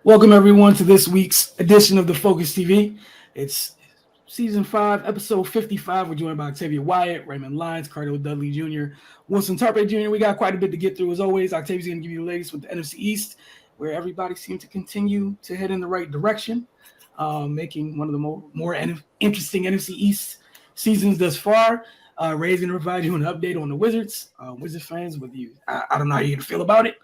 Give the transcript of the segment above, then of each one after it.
Welcome everyone to this week's edition of the Focus TV. It's season 5, episode 55. We're joined by Octavia Wyatt, Raymond Lyons, Cardo Dudley Jr., Wilson Tarpe Jr. We got quite a bit to get through as always. Octavia's going to give you the latest with the NFC East, where everybody seems to continue to head in the right direction, making one of the more interesting NFC East seasons thus far. Ray's going to provide you an update on the Wizards. Wizards fans, with you, I don't know how you're going to feel about it.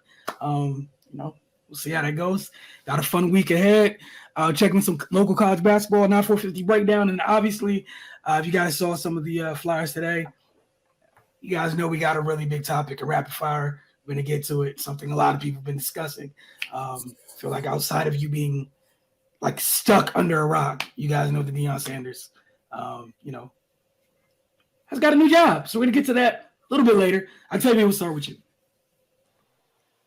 We'll see how that goes. Got a fun week ahead. Checking some local college basketball, 9-450 breakdown. And obviously, if you guys saw some of the flyers today, you guys know we got a really big topic, a rapid fire. We're going to get to it, something a lot of people have been discussing. Feel like outside of you being like stuck under a rock, you guys know that Deion Sanders, has got a new job. So we're going to get to that a little bit later. I'll tell you, we'll start with you.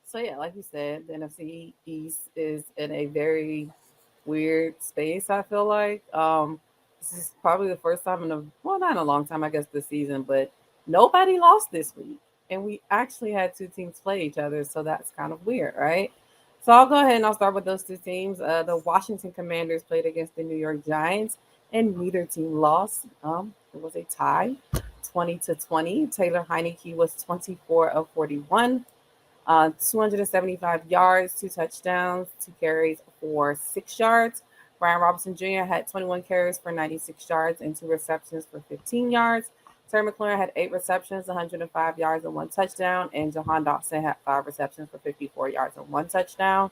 So yeah, like you said, the NFC East is in a very weird space. I feel like this is probably the first time not in a long time, I guess, this season, but nobody lost this week, and we actually had two teams play each other, so that's kind of weird, right? So I'll go ahead and I'll start with those two teams. The Washington Commanders played against the New York Giants, and neither team lost. It was a tie, 20-20. Taylor Heineke was 24 of 41. 275 yards, 2 touchdowns, 2 carries for 6 yards. Brian Robinson Jr. had 21 carries for 96 yards and 2 receptions for 15 yards. Terry McLaurin had 8 receptions, 105 yards and 1 touchdown. And Jahan Dotson had 5 receptions for 54 yards and 1 touchdown.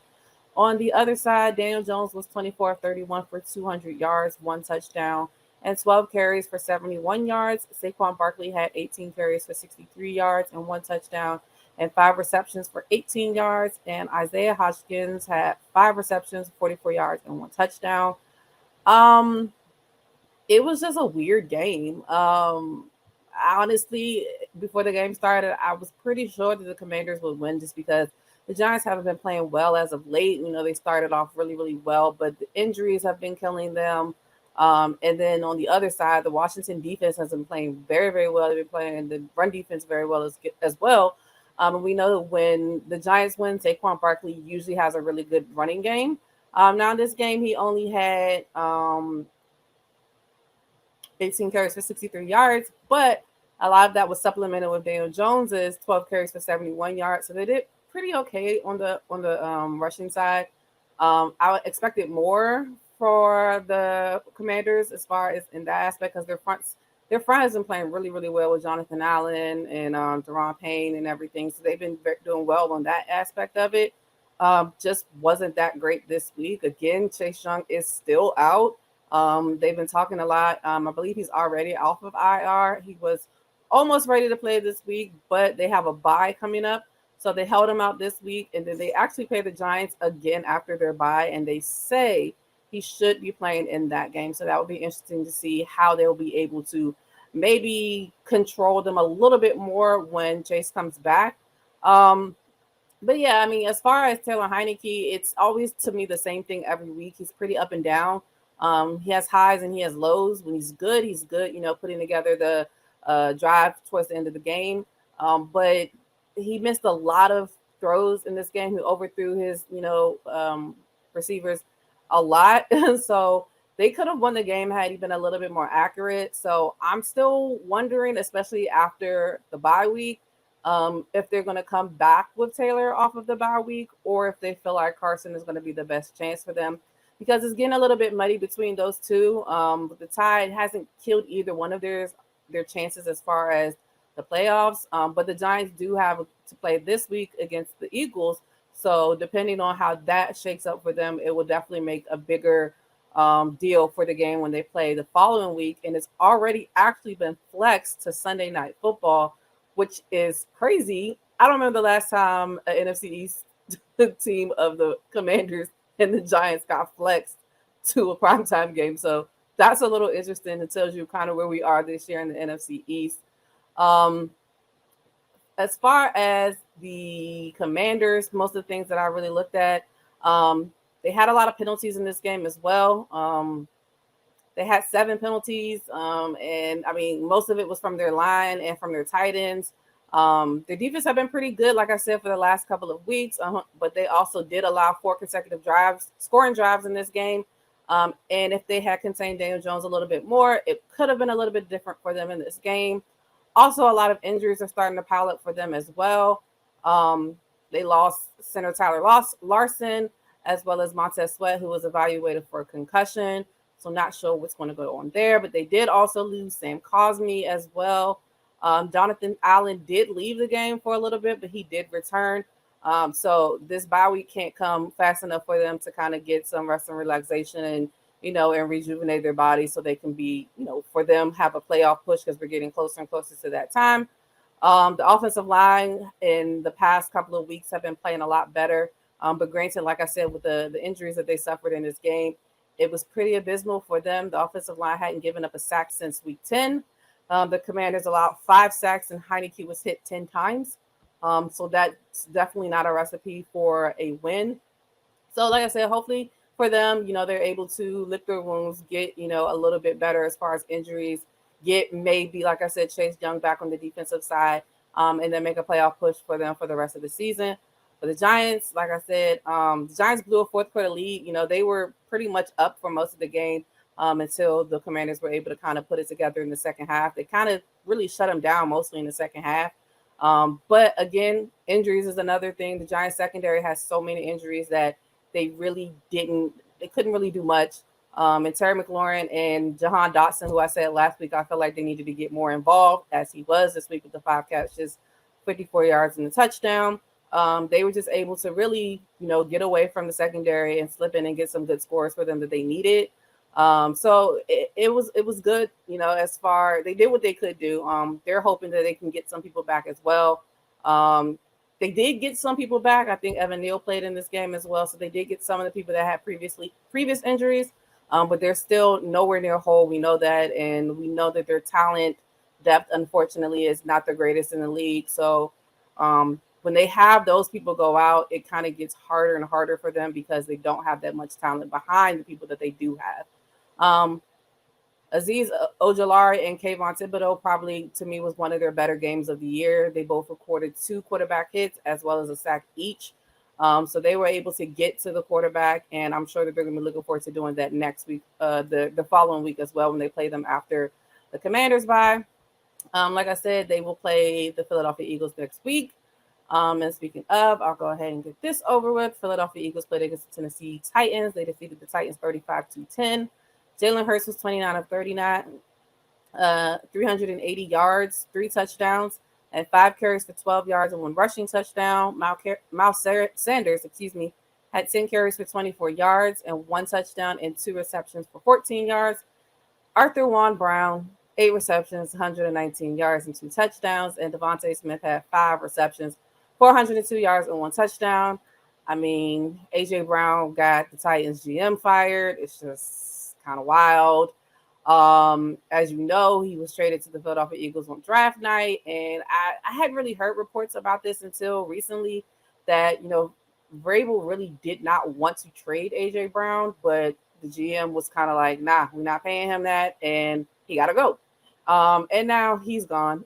On the other side, Daniel Jones was 24 of 31 for 200 yards, 1 touchdown, and 12 carries for 71 yards. Saquon Barkley had 18 carries for 63 yards and 1 touchdown, and 5 receptions for 18 yards. And Isaiah Hodgkins had 5 receptions, 44 yards, and 1 touchdown. It was just a weird game. Honestly, before the game started, I was pretty sure that the Commanders would win just because the Giants haven't been playing well as of late. They started off really, really well, but the injuries have been killing them. And then on the other side, the Washington defense has been playing very, very well. They've been playing the run defense very well as well. And we know that when the Giants win, Saquon Barkley usually has a really good running game. Now in this game, he only had 18 carries for 63 yards, but a lot of that was supplemented with Daniel Jones's 12 carries for 71 yards. So they did pretty okay on the rushing side. I expected more for the Commanders as far as in that aspect because their front has been playing really, really well with Jonathan Allen and Deron Payne and everything. So they've been doing well on that aspect of it. Just wasn't that great this week. Again, Chase Young is still out. They've been talking a lot. I believe he's already off of IR. He was almost ready to play this week, but they have a bye coming up. So they held him out this week, and then they actually play the Giants again after their bye, and they say he should be playing in that game. So that would be interesting to see how they'll be able to maybe control them a little bit more when Chase comes back. But yeah, I mean, as far as Taylor Heineke, it's always to me the same thing every week. He's pretty up and down. He has highs and he has lows. When he's good, putting together the drive towards the end of the game. But he missed a lot of throws in this game. He overthrew his, receivers a lot. So they could have won the game had he been a little bit more accurate. So I'm still wondering, especially after the bye week, if they're going to come back with Taylor off of the bye week or if they feel like Carson is going to be the best chance for them. Because it's getting a little bit muddy between those two. But the Tide hasn't killed either one of their chances as far as the playoffs. But the Giants do have to play this week against the Eagles. So depending on how that shakes up for them, it will definitely make a bigger deal for the game when they play the following week. And it's already actually been flexed to Sunday Night Football, which is crazy. I don't remember the last time an NFC East team of the Commanders and the Giants got flexed to a primetime game. So that's a little interesting. It tells you kind of where we are this year in the NFC East. As far as the Commanders, most of the things that I really looked at, they had a lot of penalties in this game as well. They had 7 penalties. And I mean, most of it was from their line and from their tight ends. Their defense have been pretty good, like I said, for the last couple of weeks, but they also did allow 4 consecutive scoring drives in this game. And if they had contained Daniel Jones a little bit more, it could have been a little bit different for them in this game. Also, a lot of injuries are starting to pile up for them as well. They lost center Tyler Larson, as well as Montez Sweat, who was evaluated for a concussion. So not sure what's going to go on there. But they did also lose Sam Cosmi as well. Jonathan Allen did leave the game for a little bit, but he did return. So this bye week can't come fast enough for them to kind of get some rest and relaxation and, and rejuvenate their body so they can be, for them have a playoff push because we're getting closer and closer to that time. The offensive line in the past couple of weeks have been playing a lot better. But granted, like I said, with the injuries that they suffered in this game, it was pretty abysmal for them. The offensive line hadn't given up a sack since week 10. The Commanders allowed 5 sacks, and Heineke was hit 10 times. So that's definitely not a recipe for a win. So like I said, hopefully for them, they're able to lick their wounds, get, a little bit better as far as injuries, get maybe, like I said, Chase Young back on the defensive side, and then make a playoff push for them for the rest of the season. For the Giants, like I said, the Giants blew a fourth quarter lead. They were pretty much up for most of the game. Until the Commanders were able to kind of put it together in the second half. They kind of really shut them down mostly in the second half. But again, injuries is another thing. The Giants secondary has so many injuries that they couldn't really do much. And Terry McLaurin and Jahan Dotson, who I said last week, I feel like they needed to get more involved, as he was this week with the 5 catches, 54 yards and a touchdown. They were just able to really, get away from the secondary and slip in and get some good scores for them that they needed. So it was good, as far they did what they could do. They're hoping that they can get some people back as well. They did get some people back. I think Evan Neal played in this game as well. So they did get some of the people that had previous injuries, but they're still nowhere near whole. We know that. And we know that their talent depth, unfortunately, is not the greatest in the league. So, when they have those people go out, it kind of gets harder and harder for them because they don't have that much talent behind the people that they do have. Azeez Ojulari and Kayvon Thibodeau probably, to me, was one of their better games of the year. They both recorded 2 quarterback hits as well as a sack each. So they were able to get to the quarterback, and I'm sure that they're going to be looking forward to doing that next week, the following week as well when they play them after the Commanders bye. Like I said, they will play the Philadelphia Eagles next week. And speaking of, I'll go ahead and get this over with. Philadelphia Eagles played against the Tennessee Titans. They defeated the Titans 35-10. Jalen Hurts was 29 of 39, 380 yards, 3 touchdowns, and 5 carries for 12 yards and 1 rushing touchdown. Miles Sanders, had 10 carries for 24 yards and 1 touchdown and 2 receptions for 14 yards. Arthur Juan Brown, 8 receptions, 119 yards and 2 touchdowns. And Devontae Smith had 5 receptions, 402 yards and 1 touchdown. I mean, A.J. Brown got the Titans GM fired. It's just kind of wild. As you know, he was traded to the Philadelphia Eagles on draft night. And I hadn't really heard reports about this until recently that, Vrabel really did not want to trade A.J. Brown, but the GM was kind of like, nah, we're not paying him that, and he got to go. And now he's gone.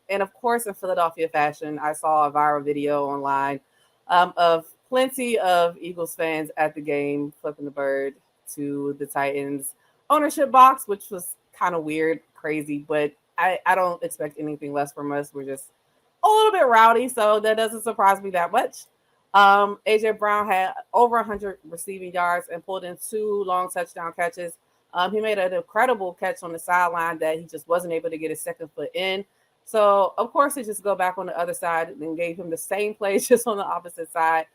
And of course, in Philadelphia fashion, I saw a viral video online of plenty of Eagles fans at the game flipping the bird to the Titans ownership box, which was kind of weird, crazy, but I don't expect anything less from us. We're just a little bit rowdy, so that doesn't surprise me that much. AJ Brown had over 100 receiving yards and pulled in 2 long touchdown catches. He made an incredible catch on the sideline that he just wasn't able to get his second foot in. So, of course, they just go back on the other side and gave him the same play just on the opposite side,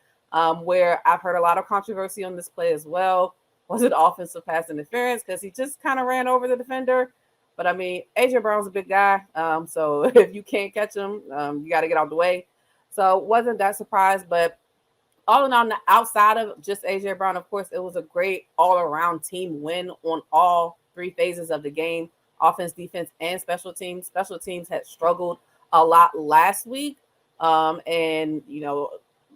where I've heard a lot of controversy on this play as well. Was it offensive pass interference? Because he just kind of ran over the defender. But, I mean, A.J. Brown's a big guy. So if you can't catch him, you got to get out the way. So wasn't that surprised. But all in all, outside of just A.J. Brown, of course, it was a great all-around team win on all 3 phases of the game, offense, defense, and special teams. Special teams had struggled a lot last week. And,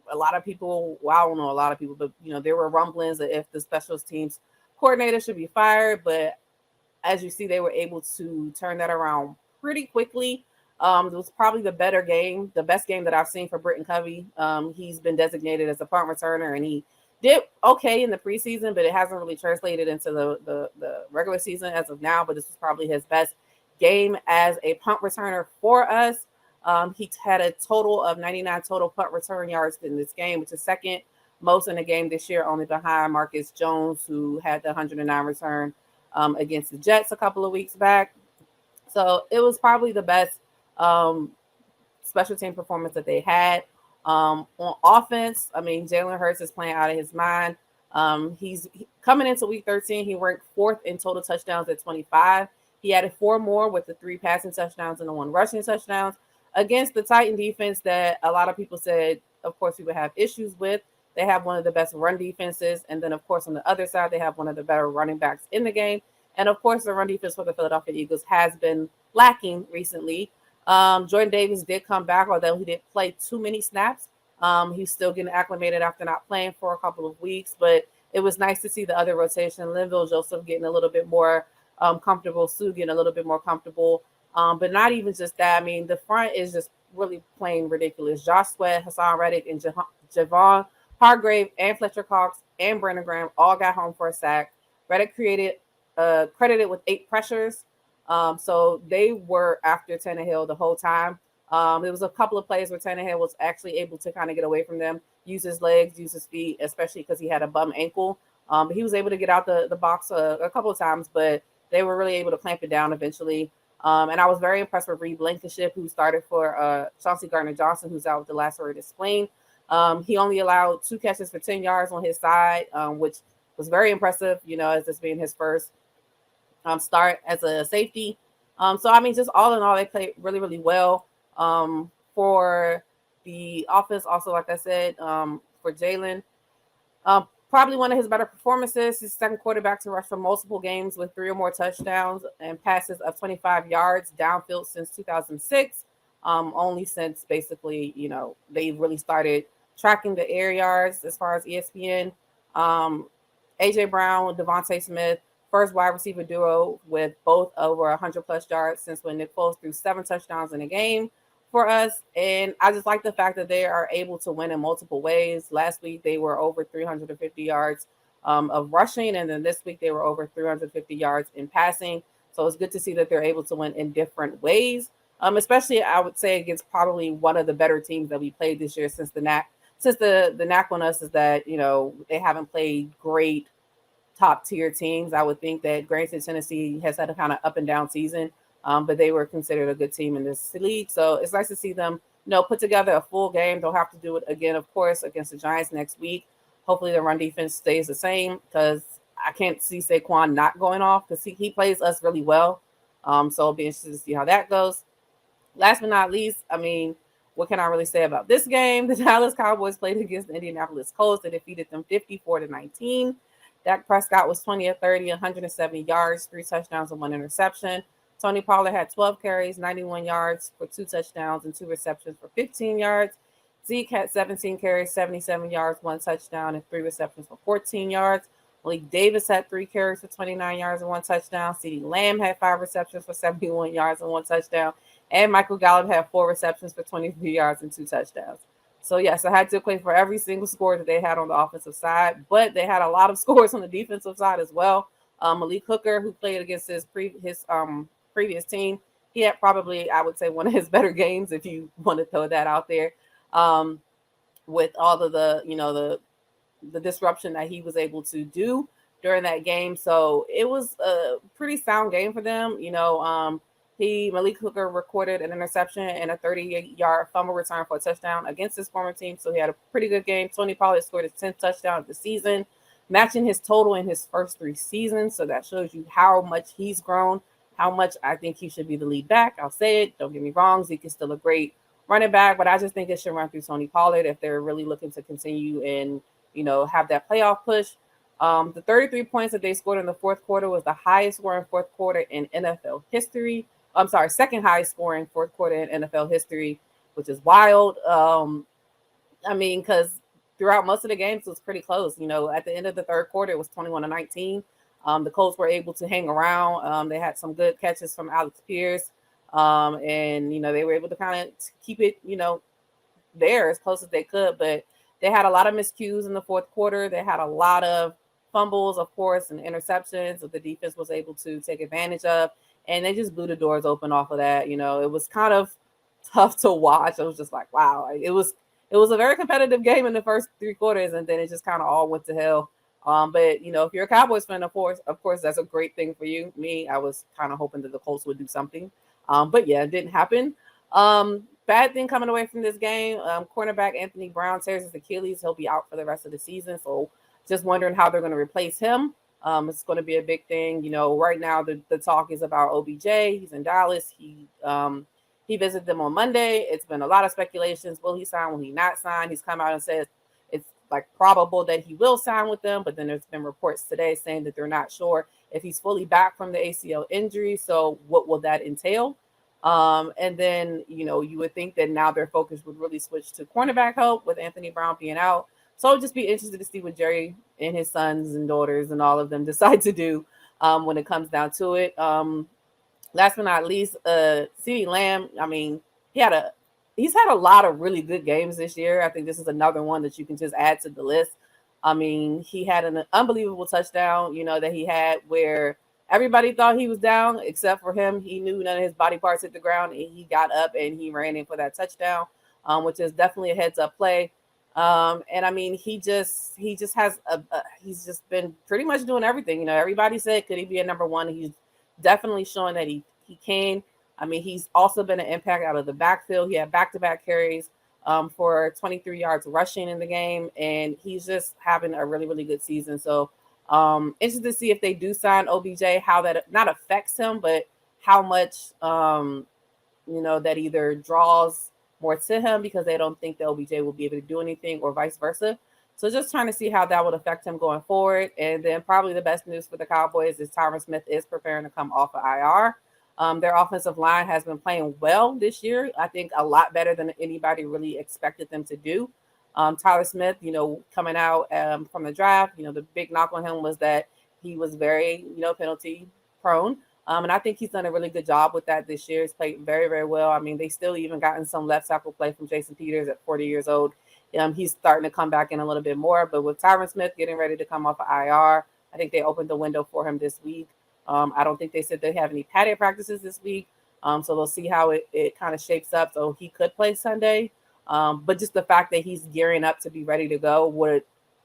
a lot of people, well, I don't know a lot of people, but, there were rumblings that if the special teams coordinator should be fired. But as you see, they were able to turn that around pretty quickly. It was probably the better game, the best game that I've seen for Britton Covey. He's been designated as a punt returner, and he did okay in the preseason, but it hasn't really translated into the regular season as of now. But this is probably his best game as a punt returner for us. He had a total of 99 total punt return yards in this game, which is second most in the game this year, only behind Marcus Jones, who had the 109 return against the Jets a couple of weeks back. So it was probably the best um, special team performance that they had. On offense, I mean, Jalen Hurts is playing out of his mind. Coming into week 13, he ranked fourth in total touchdowns at 25. He added 4 more with the 3 passing touchdowns and the 1 rushing touchdowns against the Titan defense that a lot of people said, of course, we would have issues with. They have one of the best run defenses. And then, of course, on the other side, they have one of the better running backs in the game. And, of course, the run defense for the Philadelphia Eagles has been lacking recently. Jordan Davis did come back, although he didn't play too many snaps. He's still getting acclimated after not playing for a couple of weeks. But it was nice to see the other rotation, Linville Joseph getting a little bit more comfortable, Sue getting a little bit more comfortable. But not even just that. I mean, the front is just really plain ridiculous. Josh Sweat, Hassan Reddick, and Javon Hargrave and Fletcher Cox and Brandon Graham all got home for a sack. Reddick credited with 8 pressures. So they were after Tannehill the whole time. There was a couple of plays where Tannehill was actually able to kind of get away from them, use his legs, use his feet, especially because he had a bum ankle. But he was able to get out the box a couple of times, but they were really able to clamp it down eventually. And I was very impressed with Reed Blankenship, who started for Chauncey Gardner-Johnson, who's out with the lacerated spleen. He only allowed 2 catches for 10 yards on his side, which was very impressive, as this being his first start as a safety. So, I mean, just all in all, they played really, really well. For the offense, also, like I said, for Jalen, probably one of his better performances. His second quarterback to rush for multiple games with 3 or more touchdowns and passes of 25 yards downfield since 2006. Only since basically, they really started tracking the air yards as far as ESPN. A.J. Brown, Devontae Smith, first wide receiver duo with both over 100-plus yards since when Nick Foles threw 7 touchdowns in a game for us. And I just like the fact that they are able to win in multiple ways. Last week, they were over 350 yards of rushing, and then this week they were over 350 yards in passing. So it's good to see that they're able to win in different ways, especially, I would say, against probably one of the better teams that we played this year since the knack on us is that, they haven't played great top-tier teams. I would think that, granted, Tennessee has had a kind of up-and-down season, but they were considered a good team in this league. So it's nice to see them, put together a full game. They'll have to do it again, of course, against the Giants next week. Hopefully the run defense stays the same, because I can't see Saquon not going off, because he plays us really well. So it'll be interesting to see how that goes. Last but not least, I mean, what can I really say about this game? The Dallas Cowboys played against the Indianapolis Colts. They defeated them 54-19. Dak Prescott was 20 of 30, 170 yards, 3 touchdowns and 1 interception. Tony Pollard had 12 carries, 91 yards for 2 touchdowns and 2 receptions for 15 yards. Zeke had 17 carries, 77 yards, 1 touchdown, and 3 receptions for 14 yards. Malik Davis had 3 carries for 29 yards and 1 touchdown. CeeDee Lamb had 5 receptions for 71 yards and 1 touchdown. And Michael Gallup had 4 receptions for 23 yards and 2 touchdowns. So, yes, I had to equate for every single score that they had on the offensive side, but they had a lot of scores on the defensive side as well. Malik Hooker, who played against his previous team, he had probably, I would say, one of his better games, if you want to throw that out there, with all of the disruption that he was able to do during that game. So it was a pretty sound game for them. Malik Hooker recorded an interception and a 38-yard fumble return for a touchdown against his former team. So he had a pretty good game. Tony Pollard scored his 10th touchdown of the season, matching his total in his first 3 seasons. So that shows you how much he's grown, how much I think he should be the lead back. I'll say it. Don't get me wrong. Zeke is still a great running back, but I just think it should run through Tony Pollard if they're really looking to continue and, have that playoff push. The 33 points that they scored in the fourth quarter was the highest scoring fourth quarter in NFL history. I'm sorry, second highest scoring fourth quarter in NFL history, which is wild. Because throughout most of the games, it was pretty close. At the end of the third quarter, it was 21-19. The Colts were able to hang around. They had some good catches from Alex Pierce. And they were able to kind of keep it, there as close as they could. But they had a lot of miscues in the fourth quarter. They had a lot of fumbles, of course, and interceptions that the defense was able to take advantage of. And they just blew the doors open off of that. It was kind of tough to watch. It was just like, wow. It was a very competitive game in the first three quarters, and then it just kind of all went to hell. But if you're a Cowboys fan, of course, that's a great thing for you. Me, I was kind of hoping that the Colts would do something. But yeah, it didn't happen. Bad thing coming away from this game, cornerback Anthony Brown tears his Achilles. He'll be out for the rest of the season. So just wondering how they're going to replace him. It's going to be a big thing. Right now the talk is about OBJ. He's in Dallas. He visited them on Monday. It's been a lot of speculations. Will he sign? Will he not sign? He's come out and said it's like probable that he will sign with them. But then there's been reports today saying that they're not sure if he's fully back from the ACL injury. So what will that entail? And then, you would think that now their focus would really switch to cornerback help with Anthony Brown being out. So I'll just be interested to see what Jerry and his sons and daughters and all of them decide to do when it comes down to it. Last but not least, CeeDee Lamb, I mean, he's had a lot of really good games this year. I think this is another one that you can just add to the list. I mean, he had an unbelievable touchdown, that he had where everybody thought he was down except for him. He knew none of his body parts hit the ground, and he got up and he ran in for that touchdown, which is definitely a heads-up play. And I mean, he just has he's just been pretty much doing everything. Everybody said, could he be a number one? He's definitely showing that he can. I mean, he's also been an impact out of the backfield. He had back-to-back carries for 23 yards rushing in the game, and he's just having a really, really good season. So interested to see if they do sign OBJ, how that not affects him, but how much that either draws more to him because they don't think that OBJ will be able to do anything, or vice versa. So just trying to see how that would affect him going forward. And then probably the best news for the Cowboys is Tyron Smith is preparing to come off of IR. Their offensive line has been playing well this year. I think a lot better than anybody really expected them to do. Tyler Smith, coming out from the draft, the big knock on him was that he was very, penalty prone. And I think he's done a really good job with that this year. He's played very, very well. I mean, they still even gotten some left tackle play from Jason Peters at 40 years old. He's starting to come back in a little bit more. But with Tyron Smith getting ready to come off of IR, I think they opened the window for him this week. I don't think they said they have any padded practices this week. So we'll see how it kind of shapes up. So he could play Sunday. But just the fact that he's gearing up to be ready to go would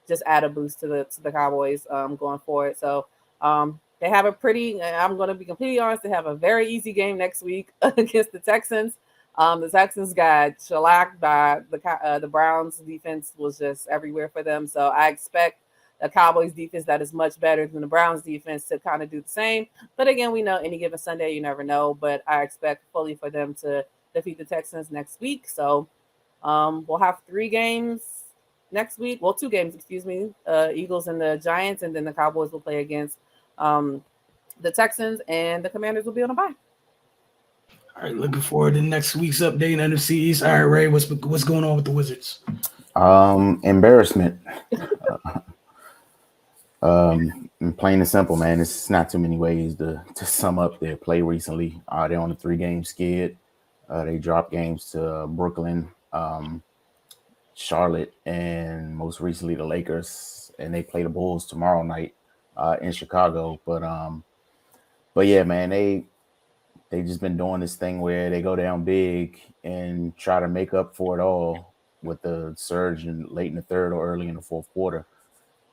just add a boost to the Cowboys going forward. So they have I'm going to be completely honest, they have a very easy game next week against the Texans. The Texans got shellacked by the Browns. Defense was just everywhere for them. So I expect the Cowboys defense that is much better than the Browns defense to kind of do the same. But again, we know any given Sunday, you never know. But I expect fully for them to defeat the Texans next week. So we'll have 3 games next week. Well, 2 games, excuse me. Eagles and the Giants, and then the Cowboys will play against the Texans, and the Commanders will be on a bye. All right, looking forward to next week's update in NFC East. All right, Ray, what's going on with the Wizards? Embarrassment. Plain and simple, man. It's not too many ways to sum up their play recently. They're on a 3-game skid. They dropped games to Brooklyn, Charlotte, and most recently the Lakers, and they play the Bulls tomorrow night in Chicago. But yeah, man, they just been doing this thing where they go down big and try to make up for it all with the surge late in the third or early in the fourth quarter.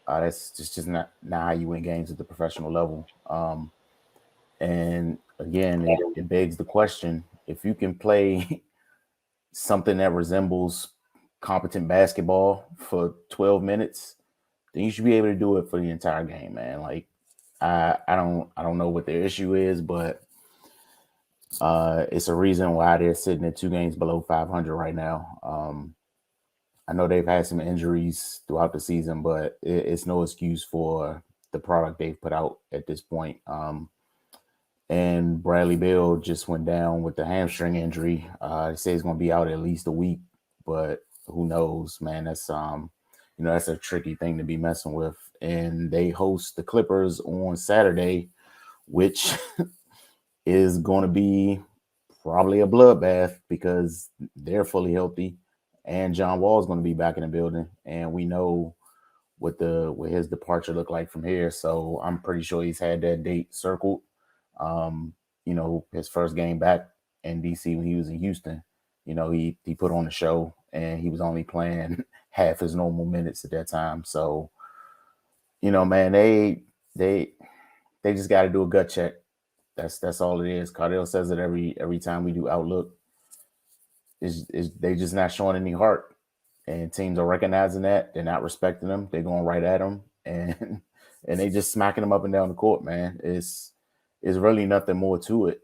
That's just not how you win games at the professional level. And again, it begs the question: if you can play something that resembles competent basketball for 12 minutes, then you should be able to do it for the entire game, man. Like I don't know what their issue is, but it's a reason why they're sitting at 2 games below 500 right now. I know they've had some injuries throughout the season, but it's no excuse for the product they've put out at this point. And Bradley Beal just went down with the hamstring injury. They say he's going to be out at least a week, but who knows, man? That's that's a tricky thing to be messing with. And they host the Clippers on Saturday, which is going to be probably a bloodbath because they're fully healthy, and John Wall is going to be back in the building, and we know what his departure looked like from here. So I'm pretty sure he's had that date circled. His first game back in DC when he was in Houston, he put on the show, and he was only playing half his normal minutes at that time. So, man, they just got to do a gut check. That's all it is. Cardell says it every time we do Outlook. Is they just not showing any heart, and teams are recognizing that. They're not respecting them. They're going right at them, and they just smacking them up and down the court. Man, it's really nothing more to it.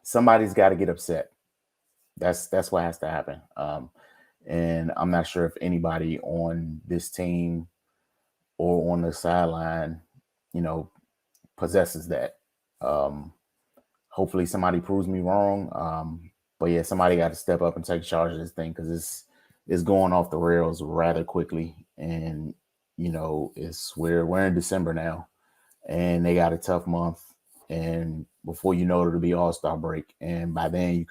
Somebody's got to get upset. That's what has to happen. And I'm not sure if anybody on this team or on the sideline, possesses that. Hopefully somebody proves me wrong. But yeah, somebody got to step up and take charge of this thing because it's going off the rails rather quickly. And, we're in December now, and they got a tough month. And before you know it, it'll be All-Star break. And by then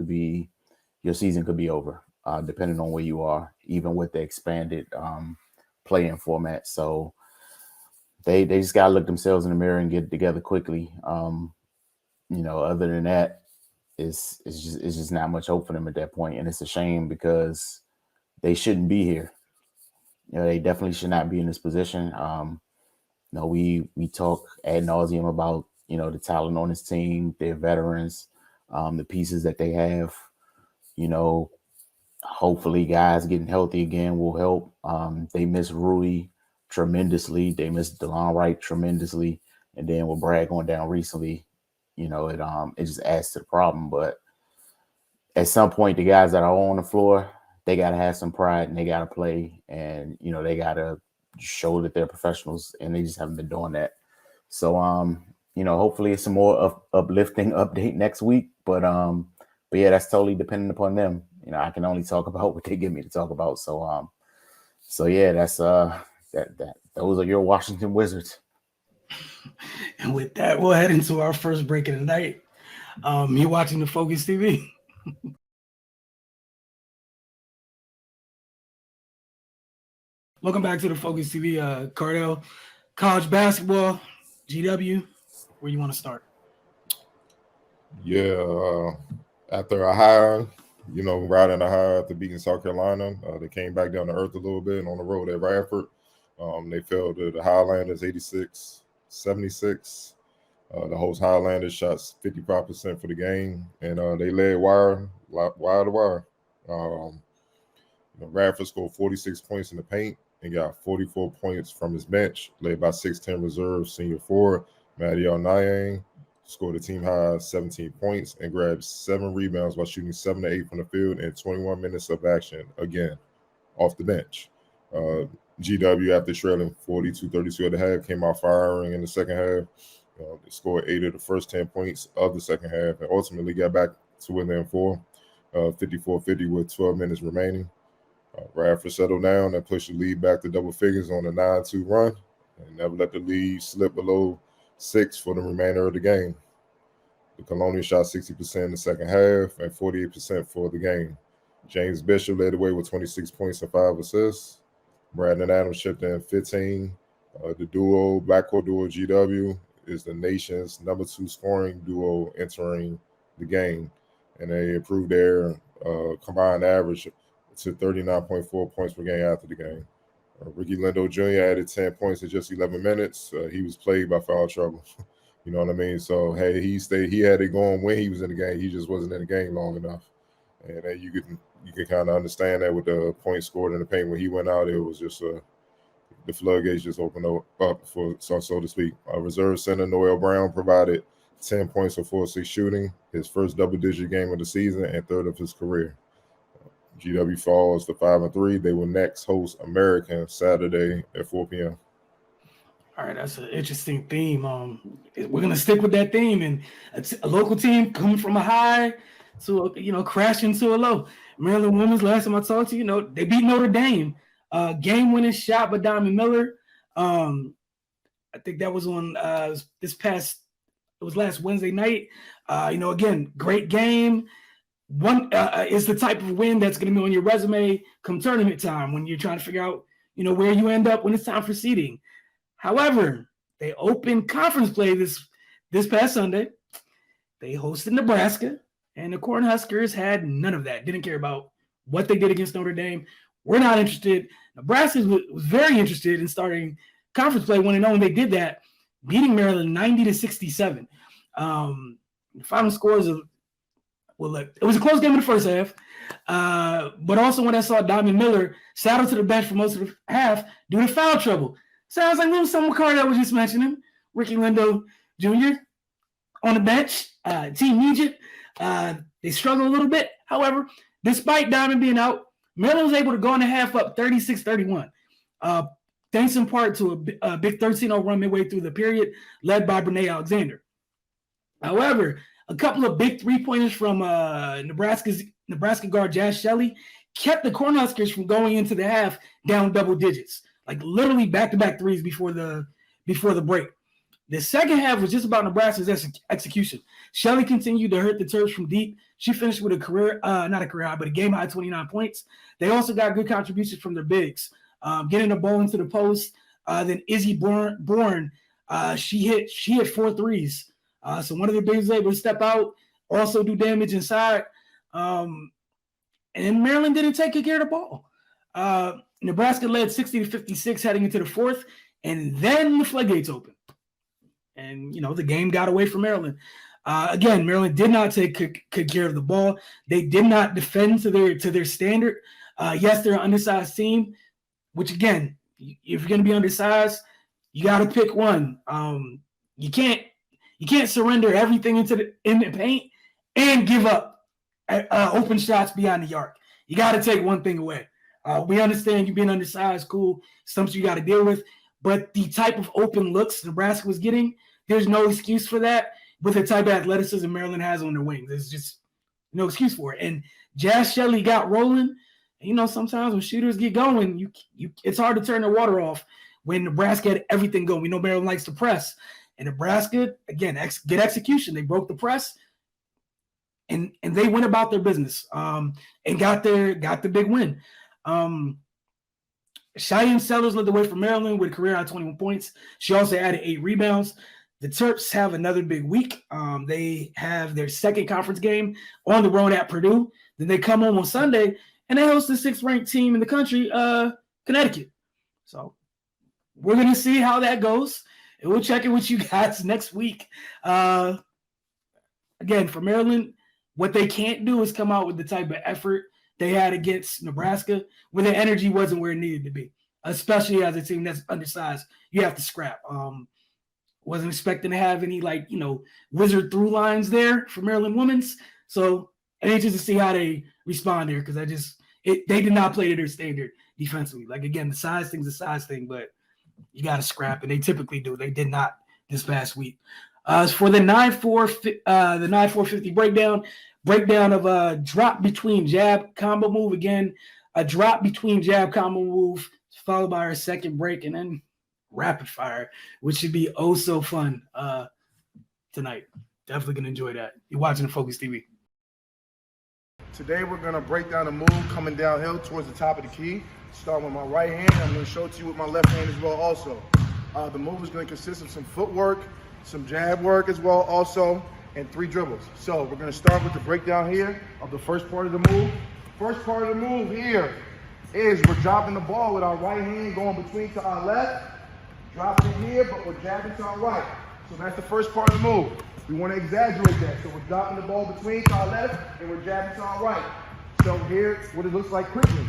your season could be over, depending on where you are, even with the expanded play-in format. So they just got to look themselves in the mirror and get it together quickly. Other than that, it's just not much hope for them at that point. And it's a shame because they shouldn't be here. They definitely should not be in this position. We talk ad nauseum about, the talent on this team, their veterans, the pieces that they have. Hopefully guys getting healthy again will help. They miss Rui tremendously. They miss DeLon Wright tremendously. And then with Brad going down recently, it just adds to the problem. But at some point, the guys that are on the floor, they got to have some pride and they got to play. And, they got to show that they're professionals, and they just haven't been doing that. So, hopefully it's a more uplifting update next week. But yeah, that's totally dependent upon them. I can only talk about what they give me to talk about. So, yeah, that's those are your Washington Wizards. And with that, we'll head into our first break of the night. You're watching the Focus TV. Welcome back to the Focus TV. Cardell, college basketball, GW, where you want to start? Yeah, after a high, riding a high after beating South Carolina, they came back down to earth a little bit on the road at Radford. They fell to the Highlanders 86-76. The host Highlanders shot 55% for the game, and they led wire to wire. Radford scored 46 points in the paint and got 44 points from his bench, led by 6'10" reserve senior forward Matty Nyang. Scored a team high 17 points and grabbed 7 rebounds by shooting 7 to 8 from the field in 21 minutes of action, again, off the bench. GW, after trailing 42-32 at the half, came out firing in the second half. They scored 8 of the first 10 points of the second half and ultimately got back to within 4, 54-50 with 12 minutes remaining. Radford settled down and pushed the lead back to double figures on a 9-2 run and never let the lead slip below 6 for the remainder of the game. The Colonial shot 60% in the second half and 48% for the game. James Bishop led the way with 26 points and 5 assists. Brandon Adams chipped in 15. The backcourt duo GW is the nation's number 2 scoring duo entering the game, and they improved their combined average to 39.4 points per game after the game. Ricky Lindo Jr. added 10 points in just 11 minutes. He was plagued by foul trouble. You know what I mean? So, hey, he had it going when he was in the game. He just wasn't in the game long enough. And then you can kind of understand that with the points scored in the paint. When he went out, it was just the floodgates just opened up, for so to speak. Reserve center Noel Brown provided 10 points for 4-6 shooting, his first double-digit game of the season and third of his career. GW falls to 5-3. They will next host American Saturday at 4 p.m. All right, that's an interesting theme. We're gonna stick with that theme, and a local team coming from a high to crashing to a low. Maryland women's, last time I talked to you, they beat Notre Dame. Game-winning shot by Diamond Miller. I think that was on this past last Wednesday night. Again, great game. One is the type of win that's going to be on your resume come tournament time when you're trying to figure out, where you end up when it's time for seeding. However, they opened conference play this past Sunday. They hosted Nebraska, and the Cornhuskers had none of that. Didn't care about what they did against Notre Dame. We're not interested. Nebraska was very interested in starting conference play when they did that, beating Maryland 90-67. The final scores of it was a close game in the first half, but also when I saw Diamond Miller saddle to the bench for most of the half due to foul trouble. Sounds like little Summer Card was just mentioning. Ricky Lindo Jr. on the bench, Team Egypt. They struggled a little bit. However, despite Diamond being out, Maryland was able to go in the half up 36-31. Thanks in part to a big 13-0 run midway through the period, led by Brene Alexander. However, a couple of big three-pointers from Nebraska guard Jazz Shelley kept the Cornhuskers from going into the half down double digits, like literally back-to-back threes before the break. The second half was just about Nebraska's execution. Shelley continued to hurt the Terps from deep. She finished with not a career high, but a game-high 29 points. They also got good contributions from their bigs, getting the ball into the post. Then Izzy Bourne, she hit 4 threes. So one of the bigs was able to step out, also do damage inside. And Maryland didn't take good care of the ball. Nebraska led 60-56 heading into the fourth, and then the floodgates opened. And, the game got away from Maryland. Again, Maryland did not take good care of the ball. They did not defend to their standard. Yes, they're an undersized team, which, again, if you're going to be undersized, you got to pick one. You can't surrender everything in the paint and give up open shots beyond the arc. You got to take one thing away. We understand you being undersized, cool, something you got to deal with. But the type of open looks Nebraska was getting, there's no excuse for that with the type of athleticism Maryland has on their wings. There's just no excuse for it. And Jazz Shelley got rolling. Sometimes when shooters get going, it's hard to turn the water off when Nebraska had everything going. We know Maryland likes to press. And Nebraska, again, good execution. They broke the press, and they went about their business and got the big win. Cheyenne Sellers led the way for Maryland with a career high 21 points. She also added 8 rebounds. The Terps have another big week. They have their second conference game on the road at Purdue. Then they come home on Sunday, and they host the 6th-ranked team in the country, Connecticut. So we're going to see how that goes. And we'll check in with you guys next week. Again, for Maryland, what they can't do is come out with the type of effort they had against Nebraska when their energy wasn't where it needed to be, especially as a team that's undersized. You have to scrap. Wasn't expecting to have any, wizard through lines there for Maryland women's. So I'm anxious to see how they respond there because they did not play to their standard defensively. Again, the size thing's a size thing, but you got to scrap, and they typically do. They did not this past week. As for the 9-4-50 breakdown of a drop between jab combo move. Again, a drop between jab combo move followed by our second break, and then rapid fire, which should be oh so fun tonight. Definitely going to enjoy that. You're watching the Focus TV. Today we're going to break down a move coming downhill towards the top of the key. Starting with my right hand, I'm going to show it to you with my left hand as well also. The move is going to consist of some footwork, some jab work as well also, and 3 dribbles. So we're going to start with the breakdown here of the first part of the move. First part of the move here is we're dropping the ball with our right hand going between to our left. Dropping it here, but we're jabbing to our right. So that's the first part of the move. We want to exaggerate that. So we're dropping the ball between to our left, and we're jabbing to our right. So here's what it looks like quickly.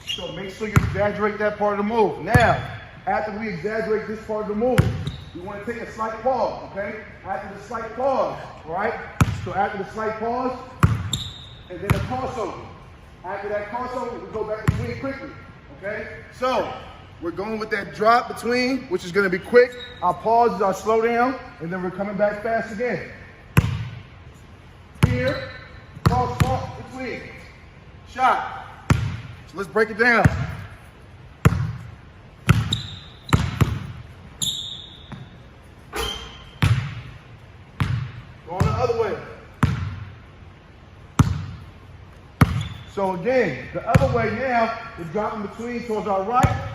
So make sure you exaggerate that part of the move. Now, after we exaggerate this part of the move, we want to take a slight pause, okay? After the slight pause, right? So after the slight pause, and then a crossover. After that crossover, we go back between quickly, okay? So we're going with that drop between, which is going to be quick. Our pause is our slow down, and then we're coming back fast again. Here, cross between, shot. So let's break it down. So again, the other way now is dropping between towards our right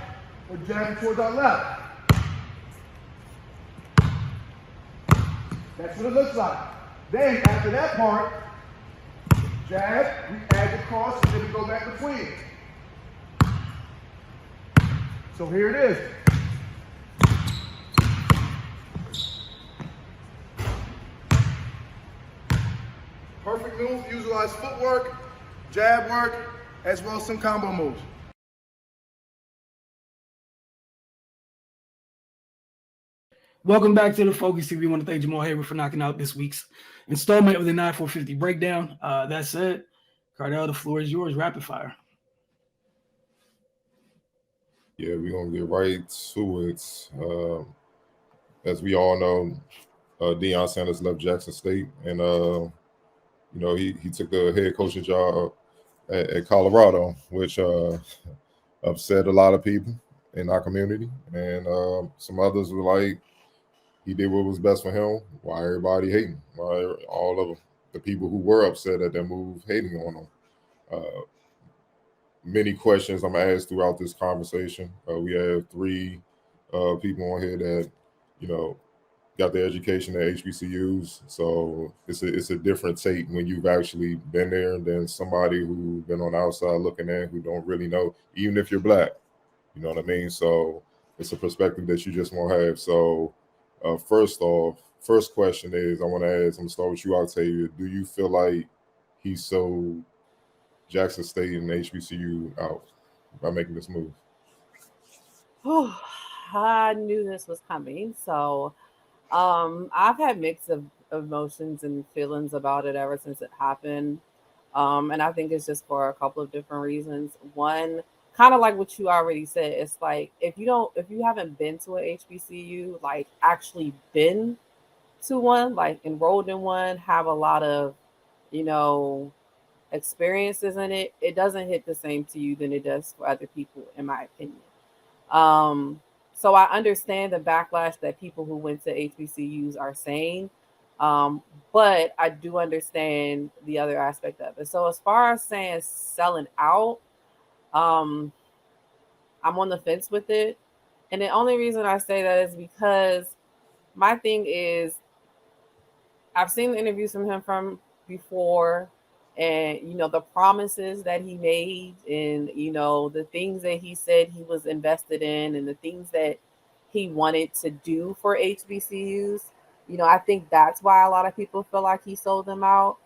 or jabbing towards our left. That's what it looks like. Then after that part, jab, we add the cross, and then we go back between. So here it is. Perfect move, utilize footwork, jab work, as well as some combo moves. Welcome back to the Focus TV. We want to thank Jamal Hayward for knocking out this week's installment of the 9450 breakdown. That said, Cardell, the floor is yours. Rapid fire. Yeah, we're going to get right to it. As we all know, Deion Sanders left Jackson State, and he took the head coaching job at Colorado, which upset a lot of people in our community, and some others were like, he did what was best for him. Why everybody hating? Why all of the people who were upset at that move hating on him? Many questions I'm gonna ask throughout this conversation. We have three people on here that got their education at HBCUs, so it's a different take when you've actually been there than somebody who's been on the outside looking in who don't really know, even if you're black. You know what I mean? So it's a perspective that you just won't have. So first question is, I want to ask, I'm gonna start with you, Octavia. Do you feel like he sold Jackson State and HBCU out by making this move? Oh, I knew this was coming. So I've had mixed of emotions and feelings about it ever since it happened. And I think it's just for a couple of different reasons. One, kind of like what you already said, it's like if you haven't been to a HBCU, like actually been to one, like enrolled in one, have a lot of, experiences in it, it doesn't hit the same to you than it does for other people, in my opinion. So I understand the backlash that people who went to HBCUs are saying, but I do understand the other aspect of it. So as far as saying selling out, I'm on the fence with it. And the only reason I say that is because my thing is, I've seen the interviews from before, and the promises that he made, and the things that he said he was invested in, and the things that he wanted to do for HBCUs. I think that's why a lot of people feel like he sold them out.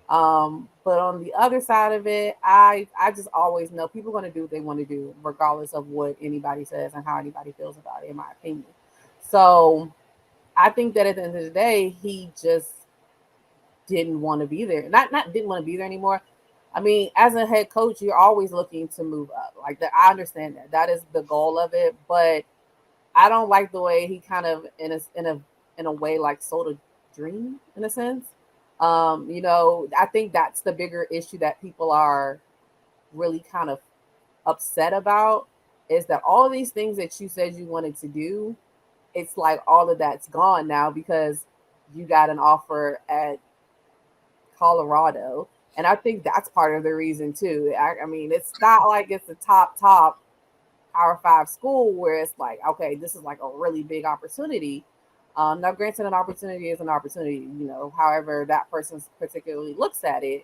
But on the other side of it, I just always know people are going to do what they want to do, regardless of what anybody says and how anybody feels about it, in my opinion. So I think that at the end of the day, he just didn't want to be there. Not didn't want to be there anymore. I mean, as a head coach, you're always looking to move up. Like that, I understand that. That is the goal of it. But I don't like the way he kind of in a way like sold a dream in a sense. I think that's the bigger issue that people are really kind of upset about, is that all these things that you said you wanted to do, it's like all of that's gone now because you got an offer at Colorado. And I think that's part of the reason too. I mean, it's not like it's a top Power 5 school where it's like, okay, this is like a really big opportunity. Now, granted, an opportunity is an opportunity, however that person particularly looks at it.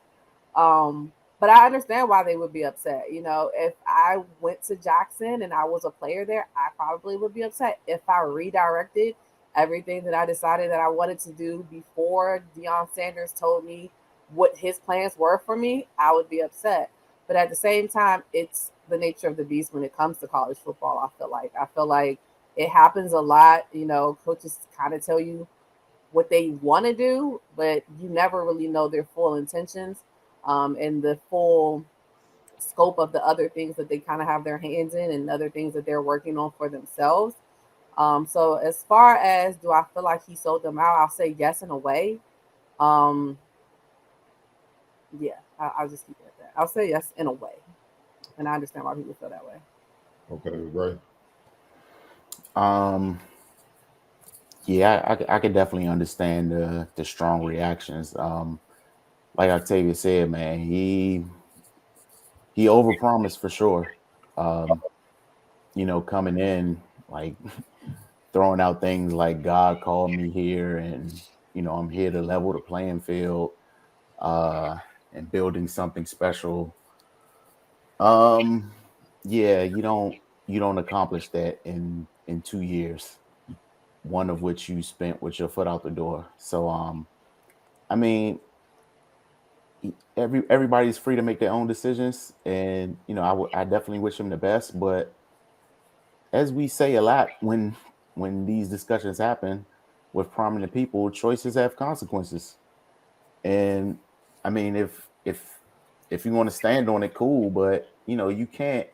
But I understand why they would be upset. If I went to Jackson and I was a player there, I probably would be upset. If I redirected everything that I decided that I wanted to do before Deion Sanders told me what his plans were for me, I would be upset. But at the same time, it's the nature of the beast when it comes to college football. I feel like it happens a lot. Coaches kind of tell you what they want to do, but you never really know their full intentions and the full scope of the other things that they kind of have their hands in and other things that they're working on for themselves. So as far as do I feel like he sold them out, I'll say yes in a way. Yeah, I'll just keep it at that. I'll say yes in a way. And I understand why people feel that way. Okay, right. Yeah, I could definitely understand the strong reactions. Like Octavia said, man, he he overpromised for sure. You know, coming in like throwing out things like God called me here, and you know, I'm here to level the playing field, and building something special. Um, yeah, you don't accomplish that in 2 years, one of which you spent with your foot out the door. So I mean, everybody's free to make their own decisions, and you know, I definitely wish him the best. But as we say a lot when these discussions happen with prominent people, choices have consequences. And I mean, if you want to stand on it, cool. But you know, you can't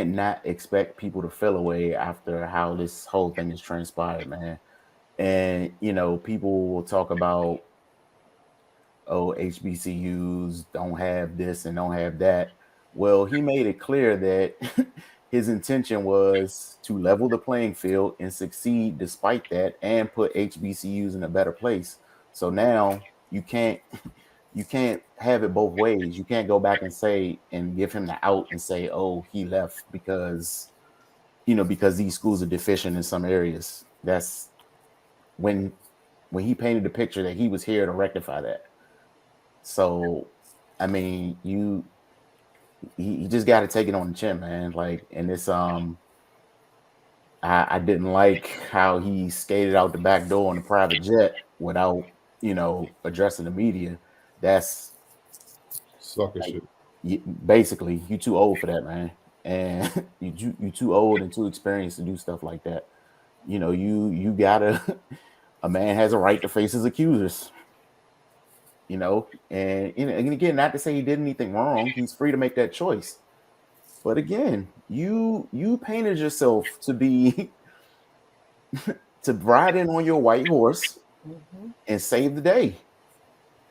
not expect people to feel away after how this whole thing has transpired, man. And you know, people will talk about, oh, HBCUs don't have this and don't have that. Well, he made it clear that his intention was to level the playing field and succeed despite that, and put HBCUs in a better place. So now you can't have it both ways. You can't go back and say and give him the out and say, oh, he left because you know, because these schools are deficient in some areas. That's when he painted the picture that he was here to rectify that. So, I mean, you just got to take it on the chin, man. Like, and it's I didn't like how he skated out the back door on a private jet without, you know, addressing the media. That's Sucker like, shit. basically, you too old for that, man, and you too old and too experienced to do stuff like that. You know, you gotta. A man has a right to face his accusers. You know, and again, not to say he did anything wrong. He's free to make that choice. But again, you painted yourself to be to ride in on your white horse and save the day.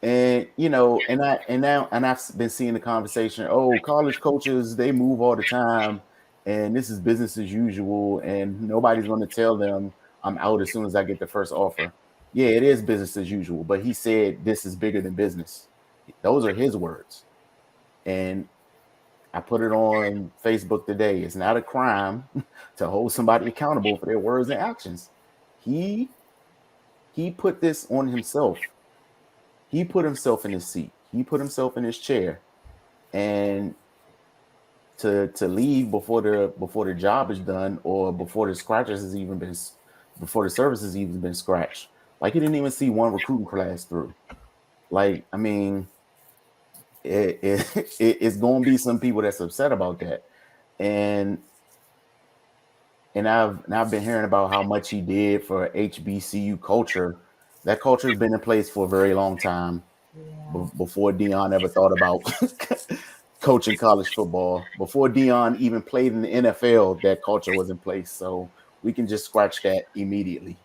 And you know, and I've been seeing the conversation. Oh, college coaches, they move all the time, and this is business as usual, and nobody's going to tell them I'm out as soon as I get the first offer. Yeah, it is business as usual, but he said this is bigger than business. Those are his words, and I put it on Facebook today. It's not a crime to hold somebody accountable for their words and actions. He put this on himself. He put himself in his seat. He put himself in his chair, and to leave before the job is done, or before the scratches has even been before the service has even been scratched. Like, he didn't even see one recruiting class through. Like, I mean, it's going to be some people that's upset about that, and I've been hearing about how much he did for HBCU culture. That culture has been in place for a very long time. Before Dion ever thought about coaching college football, before Dion even played in the NFL, that culture was in place. So we can just scratch that immediately.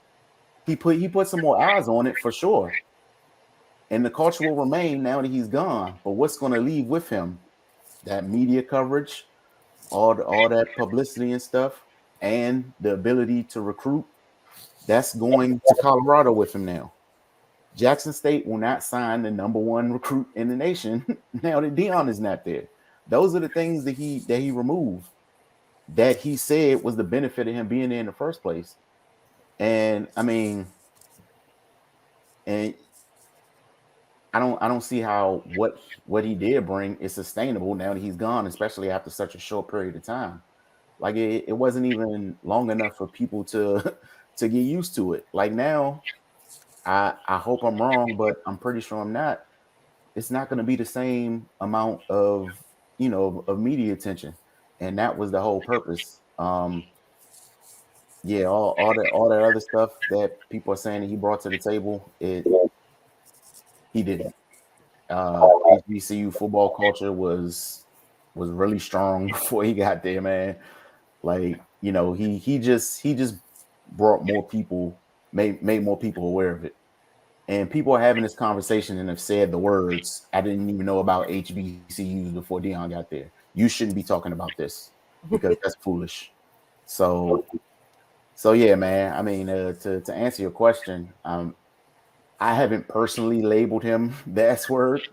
He put some more eyes on it for sure, and the culture will remain now that he's gone. But what's going to leave with him? That media coverage, all that publicity and stuff, and the ability to recruit. That's going to Colorado with him now. Jackson State will not sign the number one recruit in the nation now that Dion is not there. Those are the things that he removed, that he said was the benefit of him being there in the first place. And I mean, and I don't see how what he did bring is sustainable now that he's gone, especially after such a short period of time. Like, it wasn't even long enough for people to to get used to it. Like, now, I hope I'm wrong, but I'm pretty sure I'm not. It's not going to be the same amount of, you know, of media attention, and that was the whole purpose. Yeah, all that other stuff that people are saying that he brought to the table, he didn't. HBCU football culture was really strong before he got there, man. Like, you know, he just brought more people, made more people aware of it. And people are having this conversation and have said the words, I didn't even know about HBCUs before Dion got there. You shouldn't be talking about this because that's foolish. So yeah, man. I mean, to answer your question, I haven't personally labeled him the S word.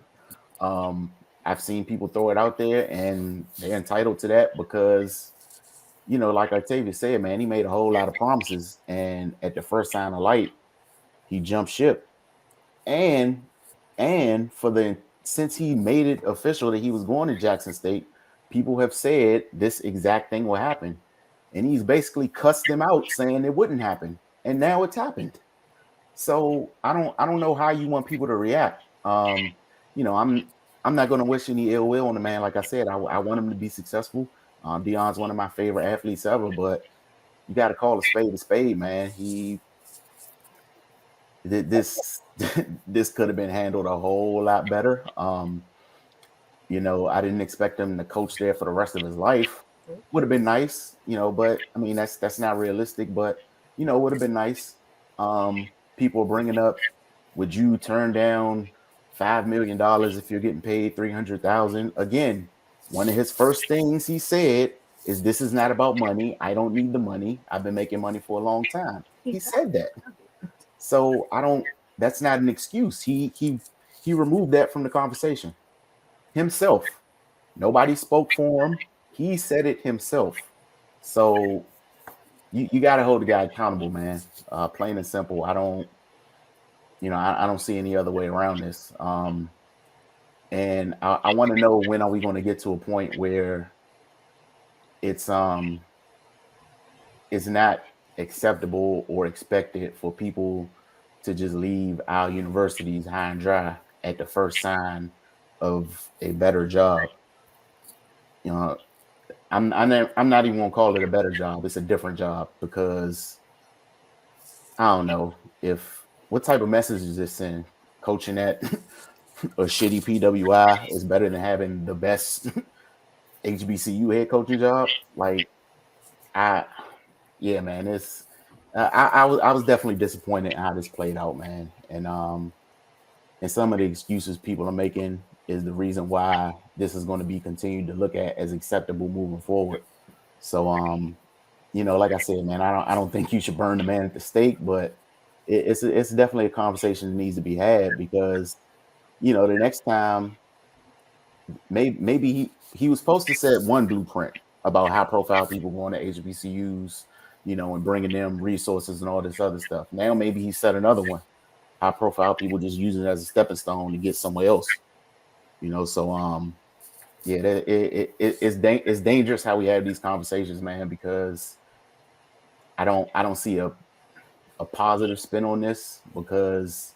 I've seen people throw it out there, and they're entitled to that because, like Octavia said, man, he made a whole lot of promises, and at the first sign of light, he jumped ship. And since he made it official that he was going to Jackson State, people have said this exact thing will happen, and he's basically cussed them out, saying it wouldn't happen, and now it's happened. So I don't know how you want people to react. I'm not going to wish any ill will on the man. Like I said, I want him to be successful. Deion's one of my favorite athletes ever, but you got to call a spade, man. This could have been handled a whole lot better. I didn't expect him to coach there for the rest of his life. Would have been nice, but I mean that's not realistic. But would have been nice. People are bringing up, would you turn down $5 million if you're getting paid $300,000? Again, one of his first things he said is, "This is not about money. I don't need the money. I've been making money for a long time." He said that. So that's not an excuse. He removed that from the conversation himself. Nobody spoke for him. He said it himself. So you got to hold the guy accountable, man. Plain and simple. I don't see any other way around this. And I want to know, when are we going to get to a point where it's not acceptable or expected for people to just leave our universities high and dry at the first sign of a better job? I'm not even gonna call it a better job. It's a different job, because I don't know what type of message is this send? Coaching at a shitty PWI is better than having the best HBCU head coaching job. Like, yeah, man, it's I was definitely disappointed in how this played out, man. And some of the excuses people are making is the reason why this is going to be continued to look at as acceptable moving forward. So like I said, man, I don't think you should burn the man at the stake, but it's definitely a conversation that needs to be had, because the next time maybe he was supposed to set one blueprint about high profile people going to HBCUs, and bringing them resources and all this other stuff. Now maybe he set another one, high profile people just using it as a stepping stone to get somewhere else. So yeah, it's dangerous how we have these conversations, man, because I don't see a positive spin on this, because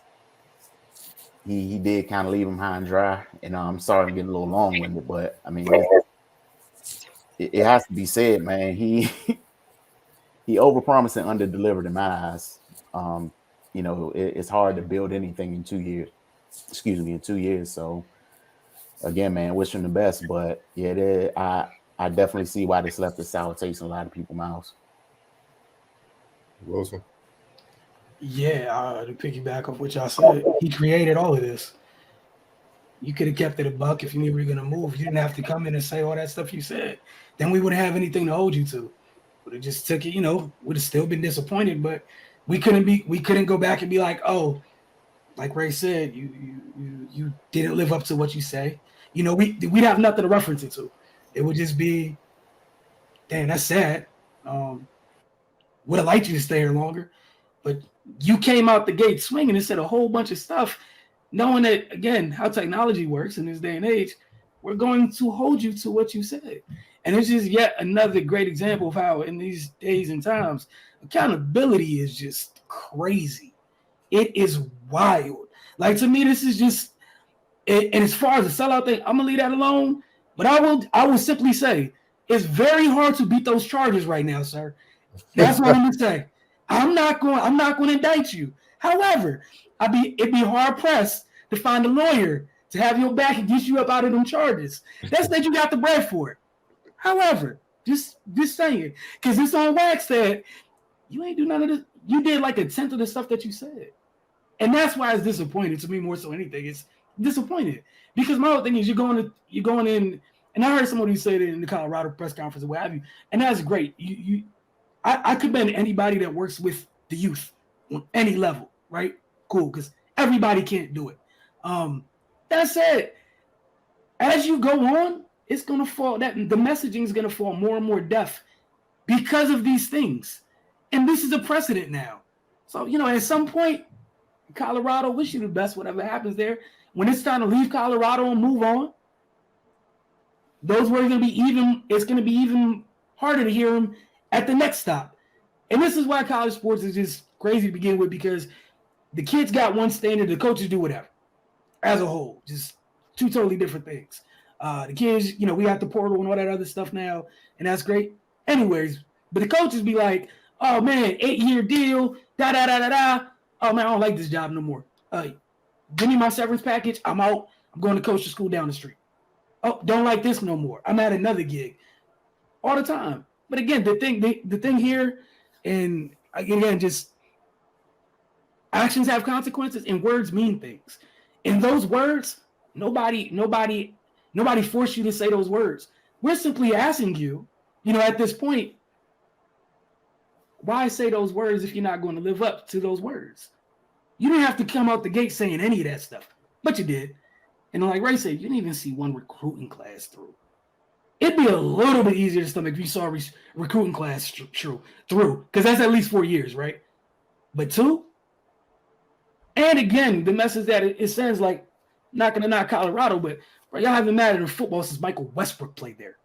he did kind of leave him high and dry. And I'm sorry I'm getting a little long-winded, but I mean, it has to be said, man. He overpromised and underdelivered in my eyes. It's hard to build anything in 2 years. In 2 years. So again, man, wish him the best. But yeah, I definitely see why this left a sour taste in a lot of people's mouths. Wilson. Yeah, to piggyback off what y'all said, he created all of this. You could have kept it a buck if you knew we were going to move. You didn't have to come in and say all that stuff you said. Then we wouldn't have anything to hold you to. Would have just took it, would have still been disappointed, but we couldn't go back and be like, oh, like Ray said, you didn't live up to what you say. We'd have nothing to reference it to. It would just be, damn, that's sad. Would have liked you to stay here longer, but you came out the gate swinging and said a whole bunch of stuff, knowing that, again, how technology works in this day and age, we're going to hold you to what you said. And it's just yet another great example of how, in these days and times, accountability is just crazy. It is wild. Like, to me, this is just, and as far as the sellout thing, I'm gonna leave that alone. But I will simply say, it's very hard to beat those charges right now, sir. That's what I'm gonna say. I'm not going to indict you. However, it'd be hard pressed to find a lawyer to have your back and get you up out of them charges. That's that you got the bread for it. However, just saying, because it's on wax that you ain't do none of this. You did like a tenth of the stuff that you said, and that's why it's disappointing to me more so anything. It's disappointed because my whole thing is you're going in, and I heard somebody say that in the Colorado press conference or what have you, and that's great. I commend anybody that works with the youth on any level, right? Cool, because everybody can't do it. That said, as you go on, it's going to fall, that the messaging is going to fall more and more deaf because of these things. And this is a precedent now. So, at some point, Colorado, wish you the best, whatever happens there. When it's time to leave Colorado and move on, those words are going to be it's going to be even harder to hear them at the next stop. And this is why college sports is just crazy to begin with, because the kids got one standard, the coaches do whatever as a whole, just two totally different things. The kids, we got the portal and all that other stuff now, and that's great. Anyways, but the coaches be like, oh man, 8-year deal, da-da-da-da-da. Oh man, I don't like this job no more. Give me my severance package. I'm out. I'm going to coach the school down the street. Oh, don't like this no more. I'm at another gig. All the time. But again, the thing here, and again, just actions have consequences and words mean things. And those words, nobody forced you to say those words. We're simply asking you, at this point, why say those words if you're not going to live up to those words? You didn't have to come out the gate saying any of that stuff, but you did. And like Ray said, you didn't even see one recruiting class through. It'd be a little bit easier to stomach if you saw recruiting class through, because that's at least 4 years, right? But 2? And again, the message that it sends, like, not going to knock Colorado, but bro, y'all haven't mattered in football since Michael Westbrook played there.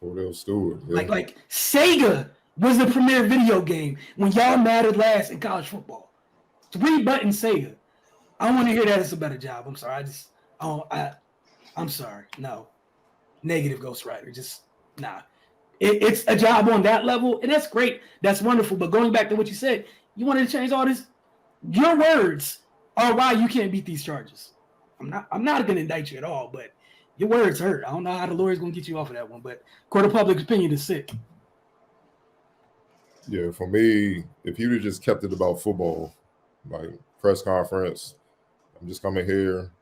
Cordell Stewart. Yeah. Like Sega was the premier video game when y'all mattered last in college football. 3-button Sega. I don't want to hear that it's a better job. I'm sorry. I'm sorry. No. Negative Ghost Rider. Just nah. It's a job on that level, and that's great. That's wonderful. But going back to what you said, you wanted to change all this. Your words are why you can't beat these charges. I'm not going to indict you at all, but your words hurt. I don't know how the lawyer's going to get you off of that one, but court of public opinion is sick. Yeah, for me, if you'd have just kept it about football, like press conference, I'm just coming here,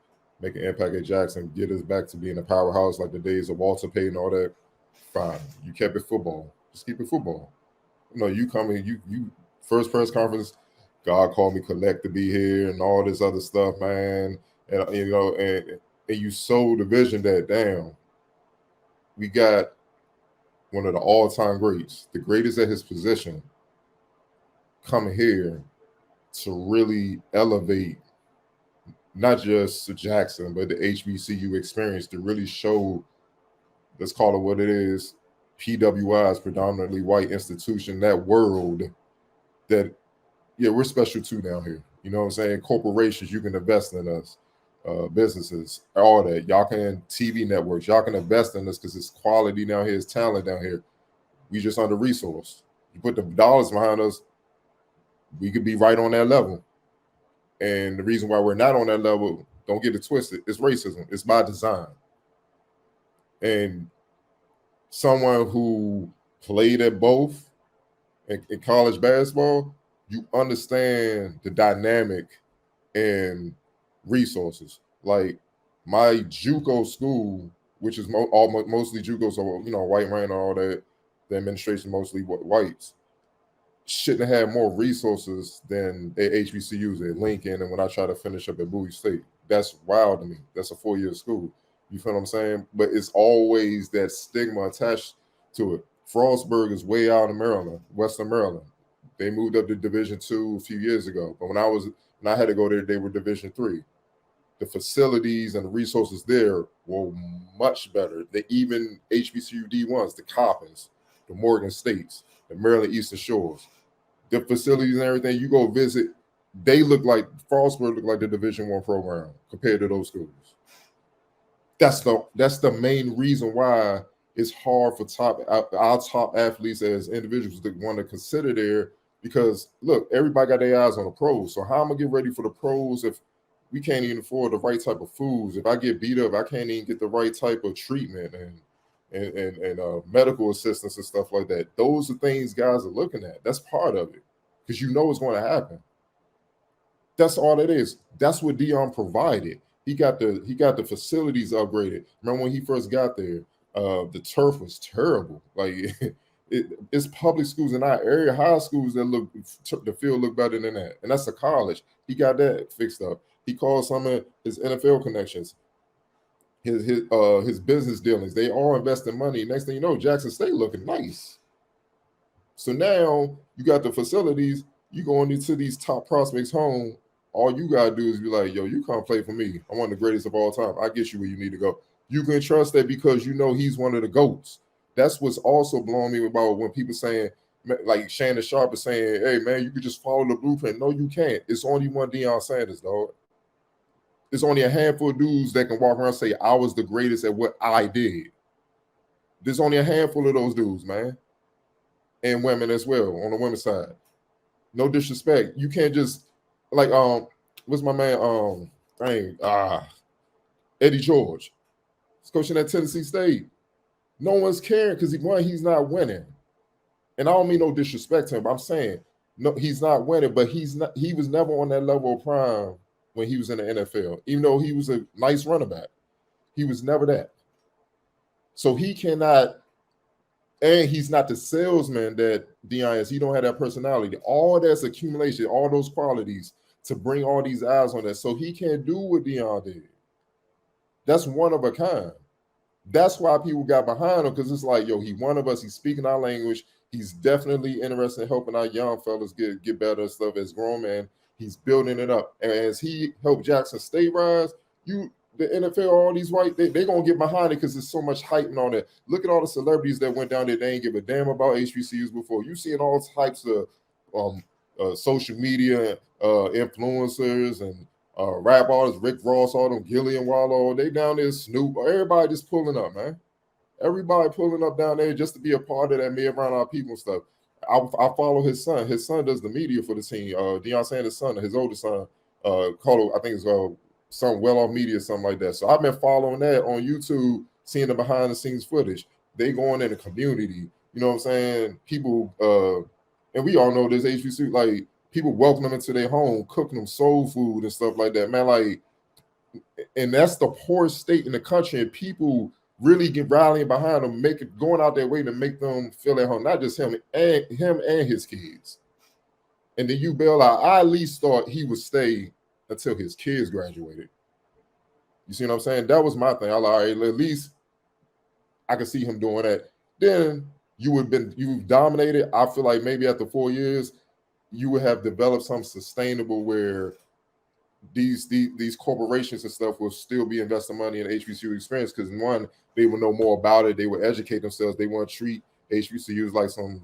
make an impact at Jackson, get us back to being a powerhouse like the days of Walter Payton and all that, fine. You kept it football. Just keep it football. You come in, you first press conference, God called me collect to be here and all this other stuff, man. And and you sold the vision that, damn, we got one of the all-time greats, the greatest at his position, coming here to really elevate not just Jackson, but the HBCU experience, to really show, let's call it what it is, PWI's predominantly white institution, that world, that, yeah, we're special too down here. You know what I'm saying? Corporations, you can invest in us. Businesses, all that. Y'all can, TV networks, y'all can invest in us because it's quality down here, it's talent down here. We just under-resourced. You put the dollars behind us, we could be right on that level. And the reason why we're not on that level, don't get it twisted, it's racism. It's by design. And someone who played at both in college basketball, you understand the dynamic and resources. Like my JUCO school, which is mostly JUCO, so white man and all that, the administration mostly whites, shouldn't have had more resources than HBCUs at Lincoln. And when I try to finish up at Bowie State, that's wild to me. That's a 4-year school. You feel what I'm saying? But it's always that stigma attached to it. Frostburg is way out in Maryland, Western Maryland. They moved up to Division II a few years ago. But when I had to go there, they were Division III. The facilities and the resources there were much better than even HBCU D1s, the Coppins, the Morgan States, the Maryland Eastern Shores. The facilities and everything, you go visit, they look like, Frostburg look like the Division I program compared to those schools. That's the main reason why it's hard for our top athletes as individuals to want to consider there, because look, everybody got their eyes on the pros. So how am I gonna get ready for the pros if we can't even afford the right type of foods? If I get beat up, I can't even get the right type of treatment and medical assistance and stuff like that. Those are things guys are looking at. That's part of it, because you know it's going to happen. That's all it is. That's what Dion provided. He got the facilities upgraded. Remember when he first got there, the turf was terrible. Like it's public schools in our area, high schools that the field look better than that, and that's a college. He got that fixed up. He called some of his NFL connections. his business dealings. They all investing money. Next thing you know, Jackson State looking nice. So now you got the facilities. You going into these top prospects' home. All you gotta do is be like, yo, you come play for me. I'm one of the greatest of all time. I get you where you need to go. You can trust that because you know he's one of the GOATs. That's what's also blowing me about when people saying, like Shannon Sharp is saying, hey man, you could just follow the blueprint. No, you can't. It's only one Deion Sanders, dog. It's only a handful of dudes that can walk around and say, I was the greatest at what I did. There's only a handful of those dudes, man. And women as well, on the women's side. No disrespect. You can't just, like, what's my man, Eddie George. He's coaching at Tennessee State. No one's caring because he's not winning. And I don't mean no disrespect to him, but I'm saying, no, he's not winning, but he was never on that level of prime when he was in the NFL, even though he was a nice running back. He was never that. So he cannot, and he's not the salesman that Deion is. He don't have that personality. All that's accumulation, all those qualities to bring all these eyes on that. So he can't do what Deion did. That's one of a kind. That's why people got behind him, because it's like, yo, he one of us. He's speaking our language. He's definitely interested in helping our young fellas get better and stuff as grown man. He's building it up. And as he helped Jackson State rise, the NFL, all these white, they're going to get behind it because there's so much hype and all that. Look at all the celebrities that went down there. They ain't give a damn about HBCUs before. You seeing all types of social media influencers and rap artists, Rick Ross, all them, Gillian Wallow, they down there, Snoop, everybody just pulling up, man. Everybody pulling up down there just to be a part of that, me around our people and stuff. I follow his son. His son does the media for the team. Deion Sanders' son, his oldest son, called, I think it's some well-off media, something like that. So I've been following that on YouTube, seeing the behind-the-scenes footage. They going in the community. You know what I'm saying? People, and we all know this HBCU, like, people welcome them into their home, cooking them soul food and stuff like that, man. Like, and that's the poorest state in the country, and people really get rallying behind them, going out their way to make them feel at home. Not just him and his kids. And then Bball, I at least thought he would stay until his kids graduated. You see what I'm saying? That was my thing. I like, all right, at least I could see him doing that. Then you've dominated. I feel like maybe after 4 years, you would have developed something sustainable where these corporations and stuff will still be investing money in HBCU experience, because one, they will know more about it. They will educate themselves. They want to treat HBCUs like some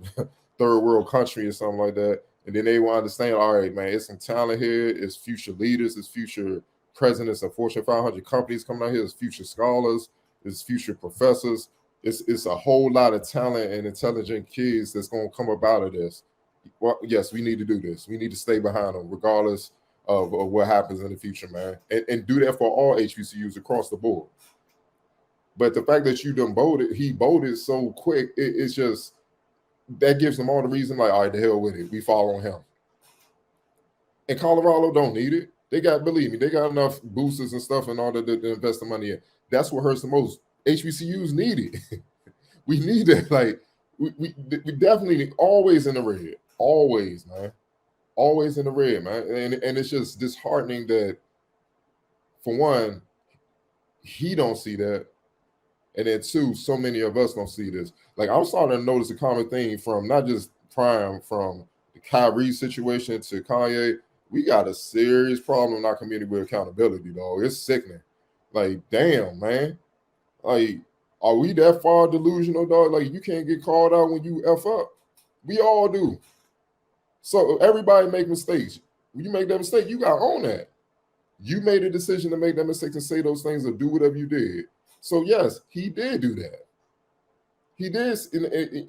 third world country or something like that. And then they will understand, all right, man, it's some talent here. It's future leaders. It's future presidents of Fortune 500 companies coming out here. It's future scholars. It's future professors. It's a whole lot of talent and intelligent kids that's going to come up out of this. Well, yes, we need to do this. We need to stay behind them regardless of what happens in the future, man. And do that for all HBCUs across the board. But the fact that he bolted so quick, it's just, that gives them all the reason, like, all right, the hell with it. We following him. And Colorado don't need it. Believe me, they got enough boosters and stuff and all that to invest the money in. That's what hurts the most. HBCUs need it. We need it. Like, we definitely always in the red. Always, man. Always in the red, man. And it's just disheartening that, for one, he don't see that. And then two, so many of us don't see this. Like, I'm starting to notice a common thing from not just Prime, from the Kyrie situation to Kanye. We got a serious problem in our community with accountability, dog. It's sickening. Like, damn, man. Like, are we that far delusional, dog? Like, you can't get called out when you F up. We all do. So everybody make mistakes. When you make that mistake, you got to own that. You made a decision to make that mistake, to say those things or do whatever you did. So yes, he did do that. He did.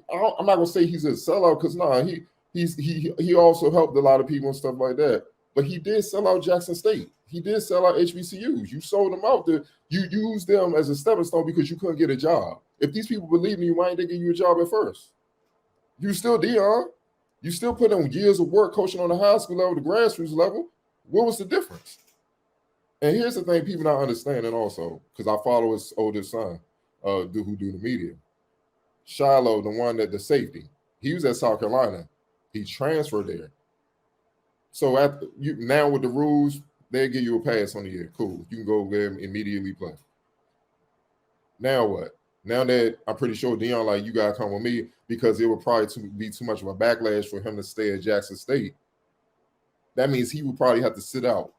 I'm not gonna say he's a sellout, because he also helped a lot of people and stuff like that. But he did sell out Jackson State. He did sell out HBCUs. You sold them out. You used them as a stepping stone because you couldn't get a job. If these people believe in you, why ain't they give you a job at first? You still Deion. You still put in years of work coaching on the high school level, the grassroots level. What was the difference? And here's the thing people not understanding also, because I follow his oldest son, who do the media. Shiloh, the one that the safety, he was at South Carolina. He transferred there. So now with the rules, they'll give you a pass on the year. Cool. You can go there and immediately play. Now what? Now that I'm pretty sure Dion, like, you gotta come with me, because it would probably be too much of a backlash for him to stay at Jackson State. That means he would probably have to sit out.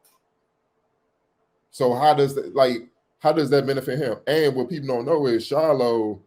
So how does that benefit him? And what people don't know is Shiloh,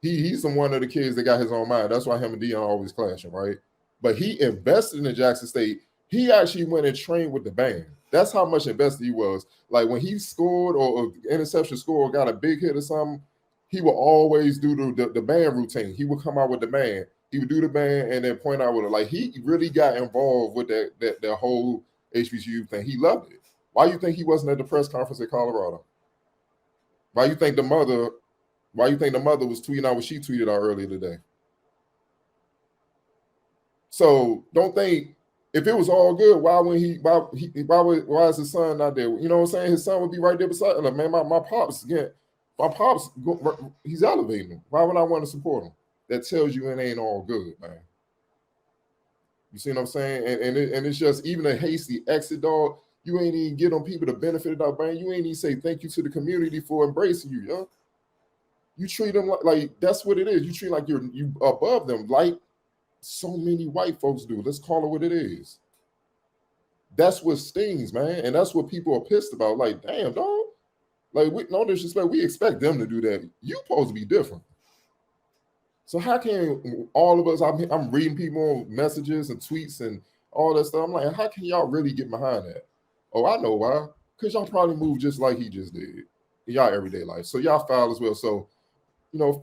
he's one of the kids that got his own mind. That's why him and Dion always clashing, right? But he invested in Jackson State. He actually went and trained with the band. That's how much invested he was. Like, when he scored or interception score or got a big hit or something, he would always do the band routine. He would come out with the band. He would do the band and then point out with it. Like, he really got involved with that whole HBCU thing. He loved it. Why you think he wasn't at the press conference in Colorado? Why you think the mother was tweeting out what she tweeted out earlier today? So don't think, if it was all good, why is his son not there? You know what I'm saying? His son would be right there beside him. Like, man, my pops, he's elevating him. Why would I want to support him? That tells you it ain't all good, man. You see what I'm saying? And it's just, even a hasty exit, dog. You ain't even get on people the benefit of that, man. You ain't even say thank you to the community for embracing you, yo. You treat them like that's what it is. You treat like you above them, like so many white folks do. Let's call it what it is. That's what stings, man. And that's what people are pissed about. Like, damn, dog. Like, with no disrespect, we expect them to do that. You supposed to be different. So how can all of us, I'm reading people messages and tweets and all that stuff. I'm like, how can y'all really get behind that? Oh, I know why. Because y'all probably move just like he just did in y'all everyday life. So y'all foul as well. So,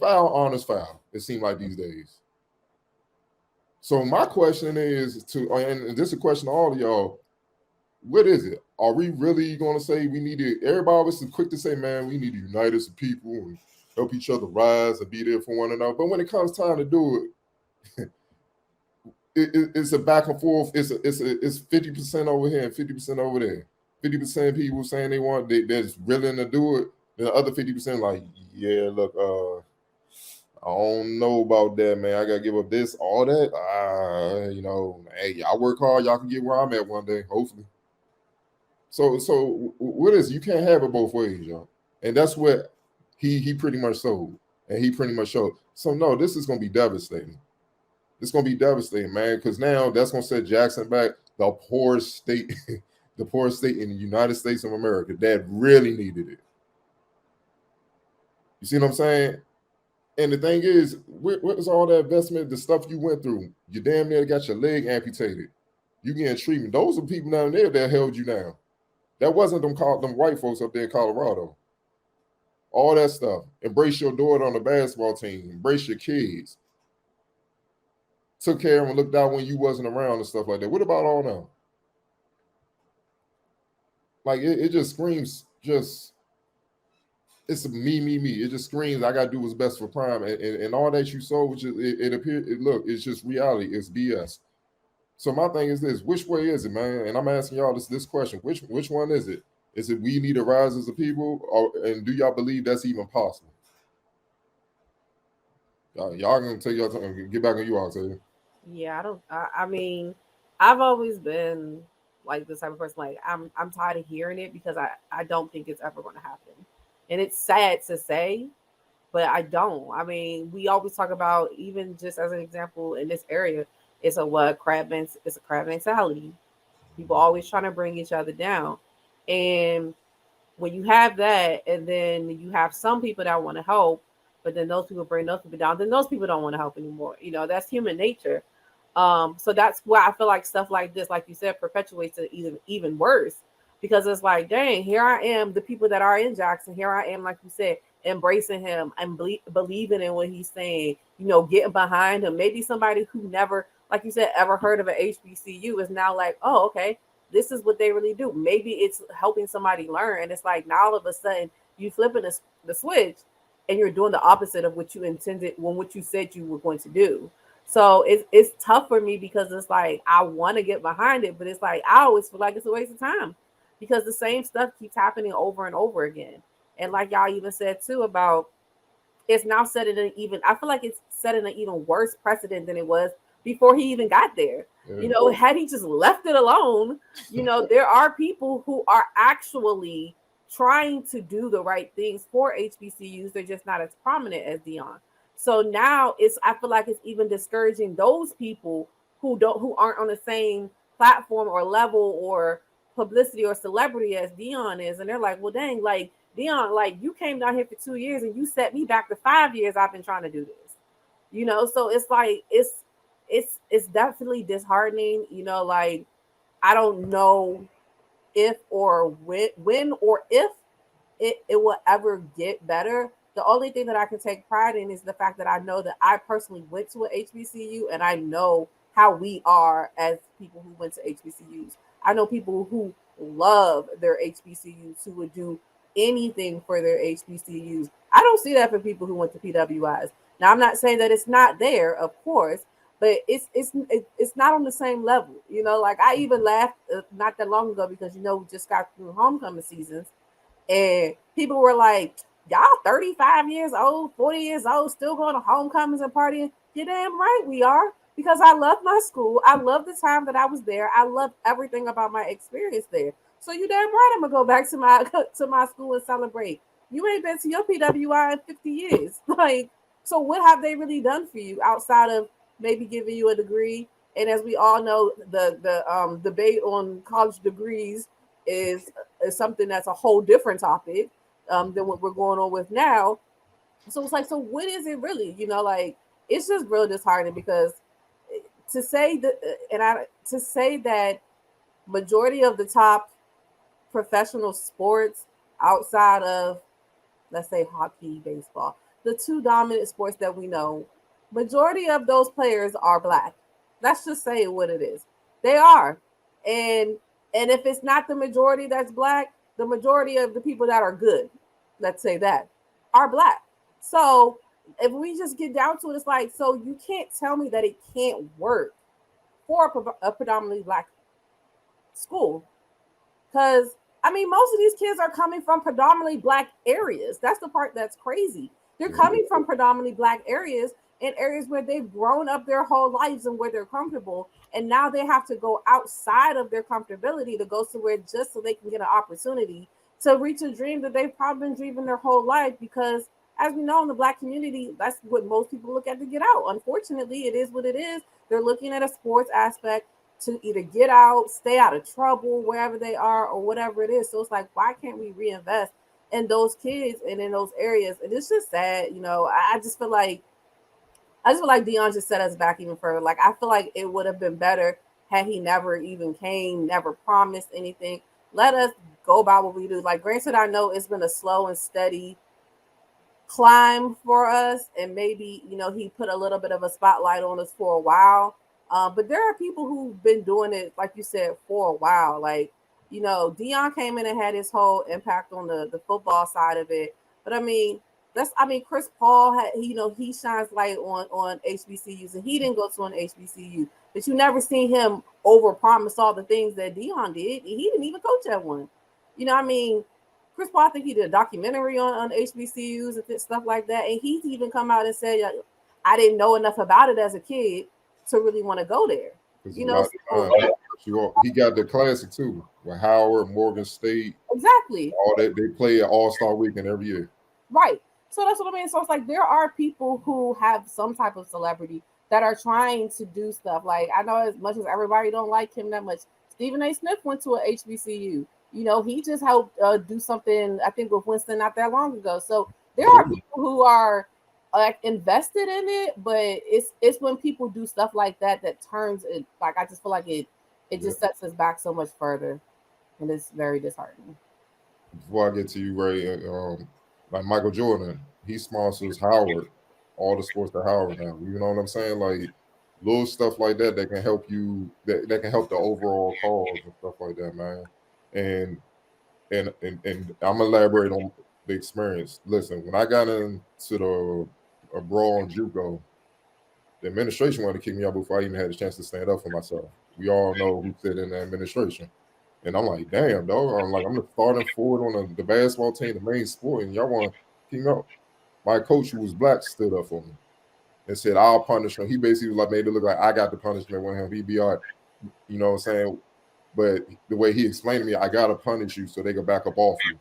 foul honors foul, it seems like these days. So my question is and this is a question to all of y'all, what is it? Are we really going to say we need to, everybody was quick to say, man, we need to unite as a people and help each other rise and be there for one another. But when it comes time to do it, it's a back and forth. It's 50% over here and 50% over there. 50% people saying they're willing to do it. The other 50% like, yeah, look, I don't know about that, man. I gotta give up this, all that. Hey, y'all work hard, y'all can get where I'm at one day, hopefully. So what is it? You can't have it both ways, y'all. And that's what he pretty much sold, and he pretty much showed. So no, this is gonna be devastating. It's gonna be devastating, man, because now that's gonna set Jackson back, the poorest state, the poorest state in the United States of America that really needed it. You see what I'm saying? And the thing is, what was all that investment, the stuff you went through? You damn near got your leg amputated. You getting treatment. Those are people down there that held you down. That wasn't them white folks up there in Colorado. All that stuff. Embrace your daughter on the basketball team. Embrace your kids. Took care of them and looked out when you wasn't around and stuff like that. What about all them? Like, it just screams it's me. It just screams, I got to do what's best for Prime. And all that you saw, which it's just reality. It's BS. So my thing is this, which way is it, man? And I'm asking y'all this question. Which one is it? Is it we need to rise as a people? And do y'all believe that's even possible? Y'all going to take y'all time. Get back on you, Octavia. Yeah, I mean, I've always been like this type of person. Like, I'm tired of hearing it because I don't think it's ever going to happen. And it's sad to say, but I don't. I mean, we always talk about, even just as an example in this area, it's a crab mentality. People always trying to bring each other down. And when you have that, and then you have some people that want to help, but then those people bring those people down, then those people don't want to help anymore. That's human nature. So that's why I feel like stuff like this, like you said, perpetuates it even worse. Because it's like, dang, here I am, the people that are in Jackson, here I am, like you said, embracing him and believing in what he's saying, getting behind him. Maybe somebody who never, like you said, ever heard of an HBCU is now like, oh, okay, this is what they really do. Maybe it's helping somebody learn. And it's like, now all of a sudden you flipping the switch and you're doing the opposite of what you intended when what you said you were going to do. So it's tough for me because it's like, I want to get behind it, but it's like, I always feel like it's a waste of time because the same stuff keeps happening over and over again. And like y'all even said too about, it's now setting I feel like it's setting an even worse precedent than it was before he even got there. Had he just left it alone, there are people who are actually trying to do the right things for HBCUs. They're just not as prominent as Dion. So now I feel like it's even discouraging those people who aren't on the same platform or level or publicity or celebrity as Dion is. And they're like, well, dang, like Dion, like you came down here for 2 years and you set me back to 5 years. I've been trying to do this, so it's like, it's definitely disheartening, like I don't know if or when or if it will ever get better. The only thing that I can take pride in is the fact that I know that I personally went to an HBCU and I know how we are as people who went to HBCUs. I know people who love their HBCUs, who would do anything for their HBCUs. I don't see that for people who went to PWIs. Now, I'm not saying that it's not there, of course, but it's not on the same level. Like I even laughed not that long ago because we just got through homecoming seasons, and people were like, y'all 35 years old, 40 years old, still going to homecomings and partying. You're damn right we are, because I love my school. I love the time that I was there. I love everything about my experience there. So you damn right I'm gonna go back to my school and celebrate. You ain't been to your PWI in 50 years. Like, so what have they really done for you outside of maybe giving you a degree? And as we all know, the debate on college degrees is something that's a whole different topic than what we're going on with now. So it's like, so what is it really? Like it's just real disheartening, because to say that majority of the top professional sports outside of, let's say, hockey, baseball, the two dominant sports that we know, majority of those players are Black. Let's just say what it is. They are. And if it's not the majority that's Black, the majority of the people that are good, let's say that, are Black. So if we just get down to it, it's like, so you can't tell me that it can't work for a predominantly Black school. Because, I mean, most of these kids are coming from predominantly Black areas. That's the part that's crazy. They're coming from predominantly Black areas, in areas where they've grown up their whole lives and where they're comfortable. And now they have to go outside of their comfortability to go somewhere just so they can get an opportunity to reach a dream that they've probably been dreaming their whole life. Because as we know, in the Black community, that's what most people look at to get out. Unfortunately, it is what it is. They're looking at a sports aspect to either get out, stay out of trouble wherever they are, or whatever it is. So it's like, why can't we reinvest in those kids and in those areas? And it's just sad, I just feel like Dion just set us back even further. Like, I feel like it would have been better had he never even came, never promised anything. Let us go by what we do. Like, granted, I know it's been a slow and steady climb for us, and maybe, he put a little bit of a spotlight on us for a while. But there are people who've been doing it, like you said, for a while. Like, Dion came in and had his whole impact on the football side of it. But Chris Paul had, he shines light on HBCUs, and he didn't go to an HBCU. But you never seen him overpromise all the things that Dion did. He didn't even coach at one. Chris Paul, I think he did a documentary on HBCUs and stuff like that. And he's even come out and said, I didn't know enough about it as a kid to really want to go there. He got the classic too with Howard, Morgan State. Exactly. All that, they play an All-Star weekend every year. Right. So that's what I mean. So it's like there are people who have some type of celebrity that are trying to do stuff. Like, I know as much as everybody don't like him that much, Stephen A. Smith went to a HBCU. He just helped do something, I think, with Winston not that long ago. So there are people who are like invested in it, but it's when people do stuff like that turns it, like, I just feel like it just sets us back so much further, and it's very disheartening. Before I get to you, Ray, like Michael Jordan, he sponsors Howard, all the sports at Howard now. You know what I'm saying? Like little stuff like that can help you, that can help the overall cause and stuff like that, man. And I'm gonna elaborate on the experience. Listen, when I got into a brawl on JUCO, the administration wanted to kick me out before I even had a chance to stand up for myself. We all know who sit in the administration. And I'm like, damn, dog. I'm the starting forward on the basketball team, the main sport, and y'all want to kick me out. My coach, who was Black, stood up for me and said, I'll punish him. He basically made it look like I got the punishment with him. He'd be all right. You know what I'm saying? But the way he explained to me, I got to punish you so they can back up off you.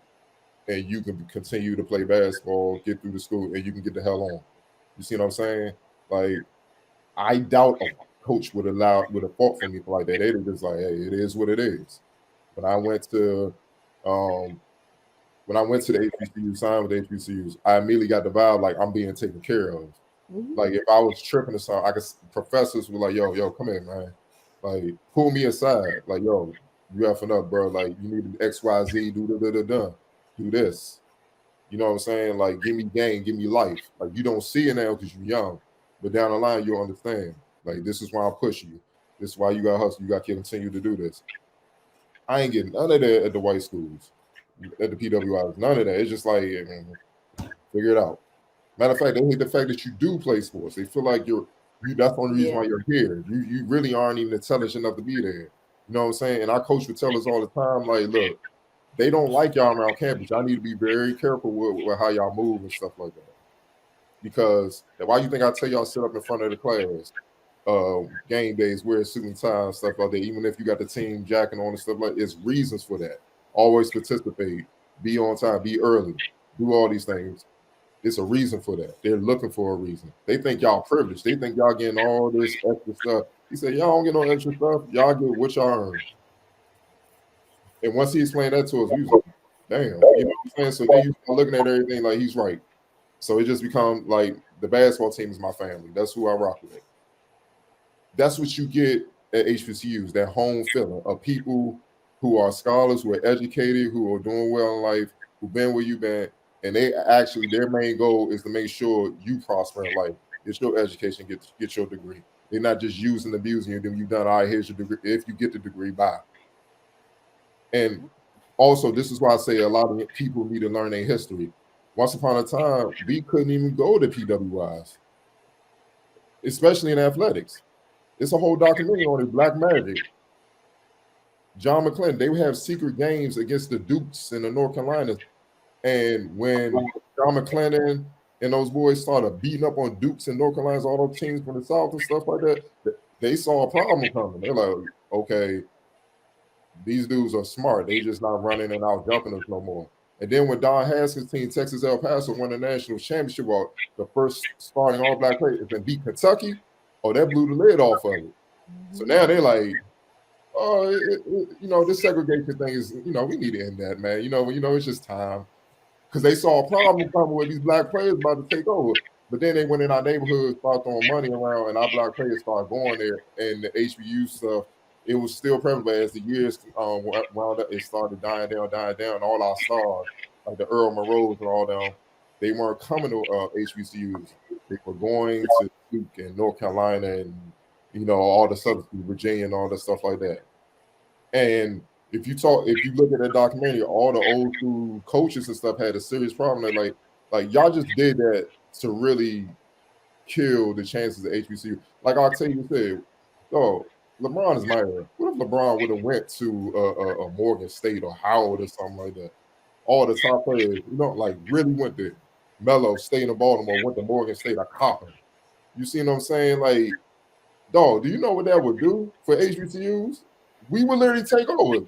and you can continue to play basketball, get through the school, and you can get the hell on. You see what I'm saying? Like, I doubt a coach would have fought for me like that. They'd just like, hey, it is what it is. When I went to the HBCU, signed with the HBCUs, I immediately got the vibe like I'm being taken care of. Like if I was tripping or something, professors were like, yo, come here, man. Like pull me aside. Like, yo, you effing up, bro. Like you need XYZ, do this. You know what I'm saying? Like give me game, give me life. Like you don't see it now because you're young, but down the line you'll understand. Like this is why I'm pushing you. This is why you got to hustle. You got to continue to do this. I ain't getting none of that at the white schools, at the PWIs. None of that. It's just like, figure it out. Matter of fact, they hate the fact that you do play sports. They feel like that's the only reason why you're here. You really aren't even intelligent enough to be there. You know what I'm saying? And our coach would tell us all the time, like, look, they don't like y'all around campus. Y'all need to be very careful with how y'all move and stuff like that. Because why you think I tell y'all sit up in front of the class? Game days, wear a suit and tie and stuff like that. Even if you got the team jacking on and stuff like that, it's reasons for that. Always participate, be on time, be early, do all these things. It's a reason for that. They're looking for a reason. They think y'all privileged. They think y'all getting all this extra stuff. He said, y'all don't get no extra stuff. Y'all get what y'all earn. And once he explained that to us, we was like, damn. You know what I'm saying? So then you start looking at everything like he's right. So it just become like the basketball team is my family. That's who I rock with. That's what you get at HBCUs, that home feeling of people who are scholars, who are educated, who are doing well in life, who've been where you've been. And their main goal is to make sure you prosper in life. Get your education, get your degree. They're not just using, abusing you. Then you've done, all right, here's your degree. If you get the degree, bye. And also, this is why I say a lot of people need to learn their history. Once upon a time, we couldn't even go to PWIs, especially in athletics. It's a whole documentary on it, Black Magic. John McClendon, they would have secret games against the Dukes and the North Carolinas. And when John McClendon and those boys started beating up on Dukes and North Carolinas, all those teams from the South and stuff like that, they saw a problem coming. They're like, okay, these dudes are smart. They just not running and out jumping us no more. And then when Don Haskins' team, Texas El Paso, won the national championship, the first starting all-black player, and beat Kentucky, that blew the lid off of it. So now they're like, this segregation thing is, we need to end that, man. It's just time. Because they saw a problem coming with these black players about to take over. But then they went in our neighborhood, started throwing money around, and our black players started going there. And the HBU stuff, it was still prevalent. But as the years wound up, it started dying down. All our stars, like the Earl Monroes and all them, they weren't coming to HBCUs. They were going to Duke and North Carolina and, all the stuff, Virginia and all that stuff like that. And if you look at that documentary, all the old school coaches and stuff had a serious problem. They're like y'all just did that to really kill the chances of HBCU. Like Octavia said, LeBron is my era. What if LeBron would have went to a Morgan State or Howard or something like that? All the top players, really went there. Melo stayed in Baltimore, went to Morgan State, a copper. You see what I'm saying? Like, dog, do you know what that would do for HBCUs? We would literally take over.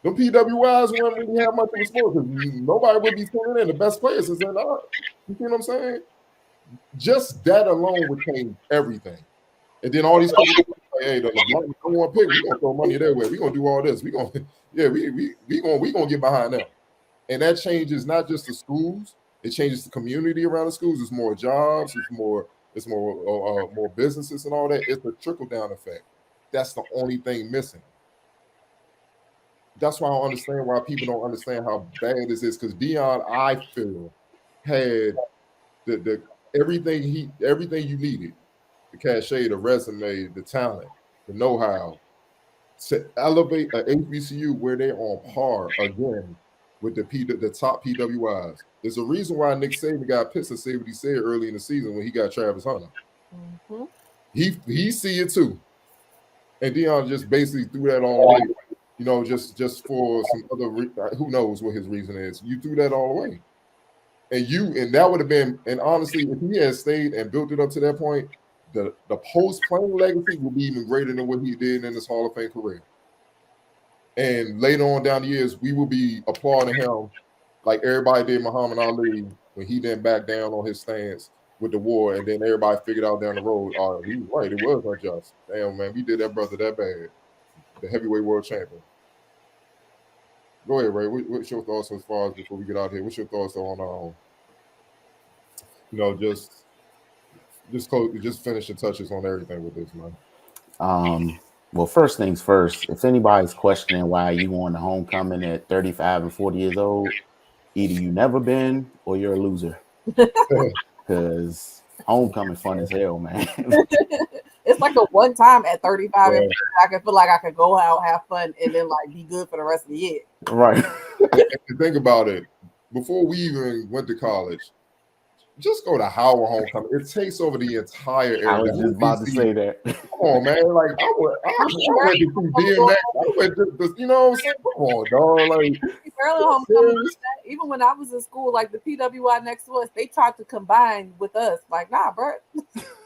The PWIs wouldn't really have much of a sport because nobody would be tuning in. The best players is in art. You see what I'm saying? Just that alone would change everything. And then all these people like, hey, the LeBron don't want to pick. We're gonna throw money their way. We're gonna do all this. We gonna get behind them. And that changes not just the schools, it changes the community around the schools. It's more jobs, it's more businesses and all that. It's a trickle-down effect. That's the only thing missing. That's why I don't understand why people don't understand how bad this is. Because Deion, I feel, had the everything you needed: the cachet, the resume, the talent, the know-how to elevate an HBCU where they're on par again with the top PWIs. There's a reason why Nick Saban got pissed and said what he said early in the season when he got Travis Hunter. Mm-hmm. He see it too, and Deion just basically threw that all away. Just for some other, who knows what his reason is. You threw that all away. And that would have been, and honestly, if he had stayed and built it up to that point, the post-playing legacy will be even greater than what he did in his Hall of Fame career. And later on down the years, we will be applauding him like everybody did Muhammad Ali when he didn't back down on his stance with the war, and then everybody figured out down the road, oh, he was right, it was unjust. Damn, man, we did that brother that bad. The heavyweight world champion. Go ahead, Ray. What's your thoughts as far as before we get out here? What's your thoughts on just finishing touches on everything with this, man? Well, first things first, if anybody's questioning why you going to homecoming at 35 and 40 years old, either you never been or you're a loser. Because homecoming fun as hell, man. It's like a one time at 35 and I can feel like I could go out, have fun, and then like be good for the rest of the year. Right. And think about it. Before we even went to college, just go to Howard homecoming. It takes over the entire area. I was just about to say that. Come on, man. Like I went to see DMX. I went to, you know what I'm saying? Come on, dog. Like Maryland homecoming, even when I was in school, like the PWI next to us, they tried to combine with us. Like, nah, bro.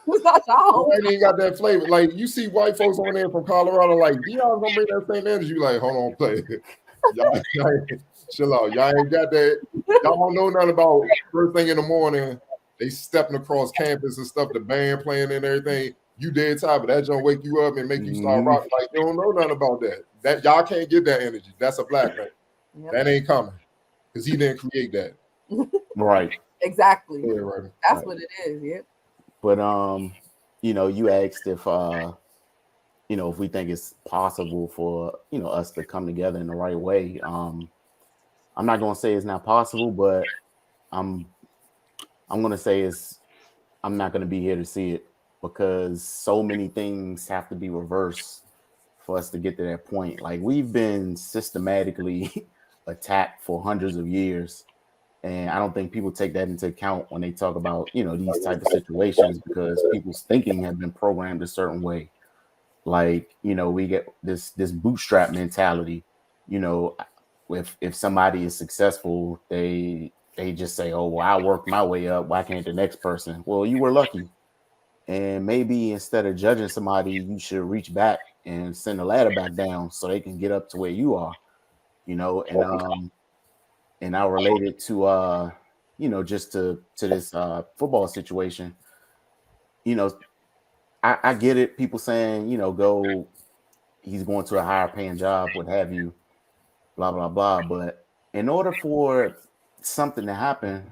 It's not y'all. I ain't got that flavor. Like you see white folks on there from Colorado, like y'all gonna bring that same energy. You like, hold on, play. Y'all chill out. Y'all ain't got that. Y'all don't know nothing about first thing in the morning. They stepping across campus and stuff, the band playing and everything. You dead tired, but that gonna wake you up and make you start rocking. Like you don't know nothing about that. That y'all can't get that energy. That's a black man. Yep. That ain't coming because he didn't create that. Right. Exactly. Yeah, right. That's what it is. Yeah. But you asked if if we think it's possible for us to come together in the right way. I'm not gonna say it's not possible, but I'm gonna say I'm not gonna be here to see it because so many things have to be reversed for us to get to that point. Like we've been systematically attacked for hundreds of years. And I don't think people take that into account when they talk about, these type of situations because people's thinking have been programmed a certain way. Like, we get this bootstrap mentality, if somebody is successful, they just say, oh, well, I worked my way up. Why can't the next person? Well, you were lucky. And maybe instead of judging somebody, you should reach back and send a ladder back down so they can get up to where you are, and I related to just to this football situation. I get it. People saying, he's going to a higher paying job, what have you, blah, blah, blah. But in order for something to happen,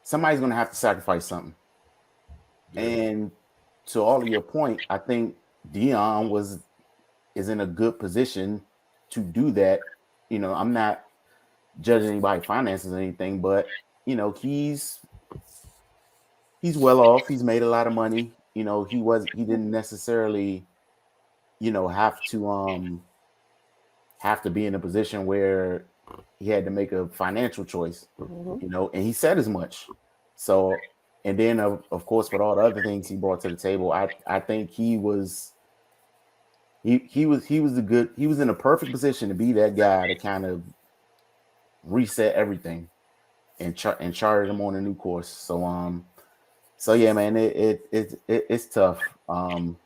somebody's going to have to sacrifice something. Yeah. And to all of your point, I think Dion is in a good position to do that. I'm not judging anybody's finances or anything, but he's well off. He's made a lot of money. He didn't necessarily, have to be in a position where he had to make a financial choice, and he said as much. So, and then of course, with all the other things he brought to the table, I think he was in a perfect position to be that guy to kind of reset everything and charted him on a new course. So yeah, man, it's tough. And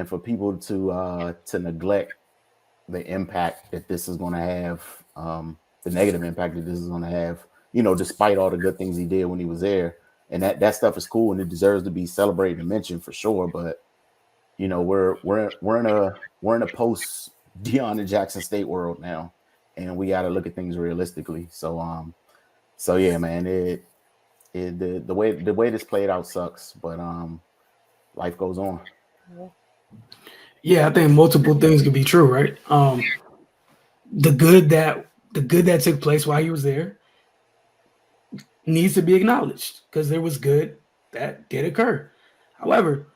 for people to neglect the impact that this is going to have, the negative impact that this is going to have, despite all the good things he did when he was there, and that stuff is cool and it deserves to be celebrated and mentioned for sure. But we're in a post Deion and Jackson State world now, and we got to look at things realistically. So yeah, man, the way this played out sucks, but life goes on. Yeah, I think multiple things could be true, right? The good that took place while he was there needs to be acknowledged because there was good that did occur. However,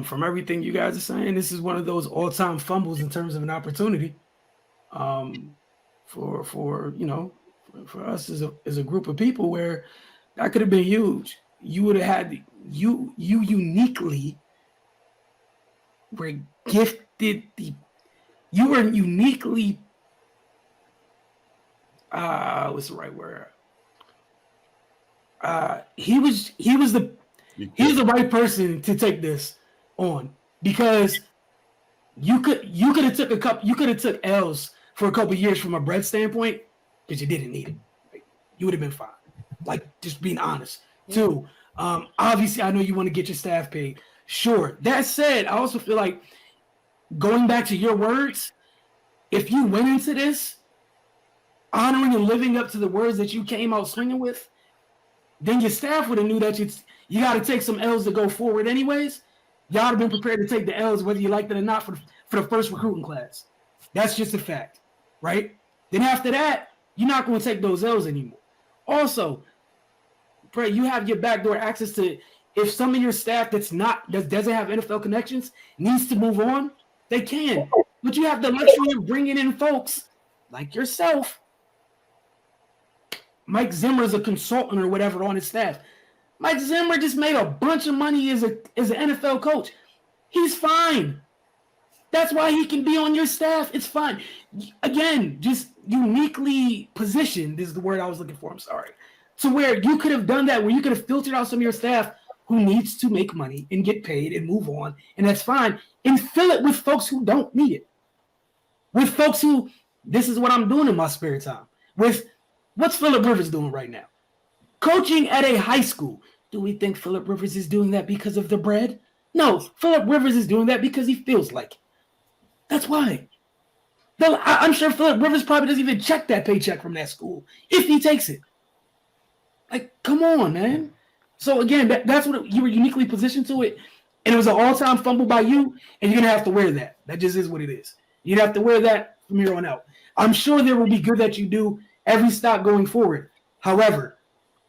from everything you guys are saying, this is one of those all-time fumbles in terms of an opportunity. For us as a group of people where that could have been huge. You would have had you uniquely were gifted you were uniquely what's the right word? He was the right person to take this on because you could have took L's for a couple of years from a bread standpoint because you didn't need it. Like, you would have been fine. Like, just being honest. Two, obviously, I know you want to get your staff paid. Sure. That said, I also feel like going back to your words, if you went into this honoring and living up to the words that you came out swinging with, then your staff would have knew that you got to take some L's to go forward anyways. Y'all would have been prepared to take the L's whether you liked it or not for the first recruiting class. That's just a fact, right? Then after that, you're not going to take those L's anymore. Also, Bray, you have your backdoor access to, if some of your staff that doesn't have NFL connections needs to move on, they can. But you have the luxury of bringing in folks like yourself. Mike Zimmer is a consultant or whatever on his staff. Mike Zimmer just made a bunch of money as an NFL coach. He's fine. That's why he can be on your staff. It's fine. Again, just uniquely positioned is the word I was looking for. I'm sorry. To where you could have done that, where you could have filtered out some of your staff who needs to make money and get paid and move on, and that's fine, and fill it with folks who don't need it. With folks who, this is what I'm doing in my spare time. With what's Phillip Rivers doing right now? Coaching at a high school. Do we think Phillip Rivers is doing that because of the bread? No, Phillip Rivers is doing that because he feels like it. That's why. I'm sure Phillip Rivers probably doesn't even check that paycheck from that school if he takes it. Like, come on, man. So, again, that's what you were uniquely positioned to it, and it was an all-time fumble by you, and you're going to have to wear that. That just is what it is. You'd have to wear that from here on out. I'm sure there will be good that you do every stop going forward. However,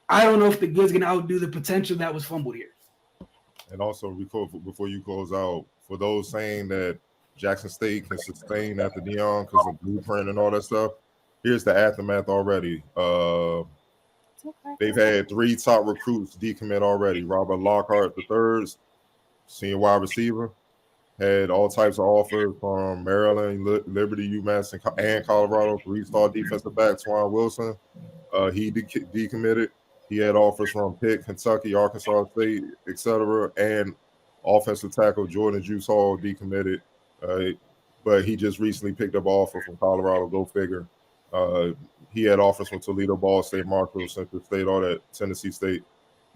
I don't know if the good's going to outdo the potential that was fumbled here. And also, before you close out, for those saying that Jackson State can sustain after Deion because of blueprint and all that stuff, here's the aftermath already. They've had 3 top recruits decommit already. Robert Lockhart III, senior wide receiver, had all types of offers from Maryland, Liberty, UMass, and Colorado. 3-star defensive back Twan Wilson, he decommitted. He had offers from Pitt, Kentucky, Arkansas State, etc. And offensive tackle Jordan Juice Hall decommitted. But he just recently picked up an offer from Colorado. Go figure. He had offers from Toledo, Ball State, Marshall, Central State, all that, Tennessee State.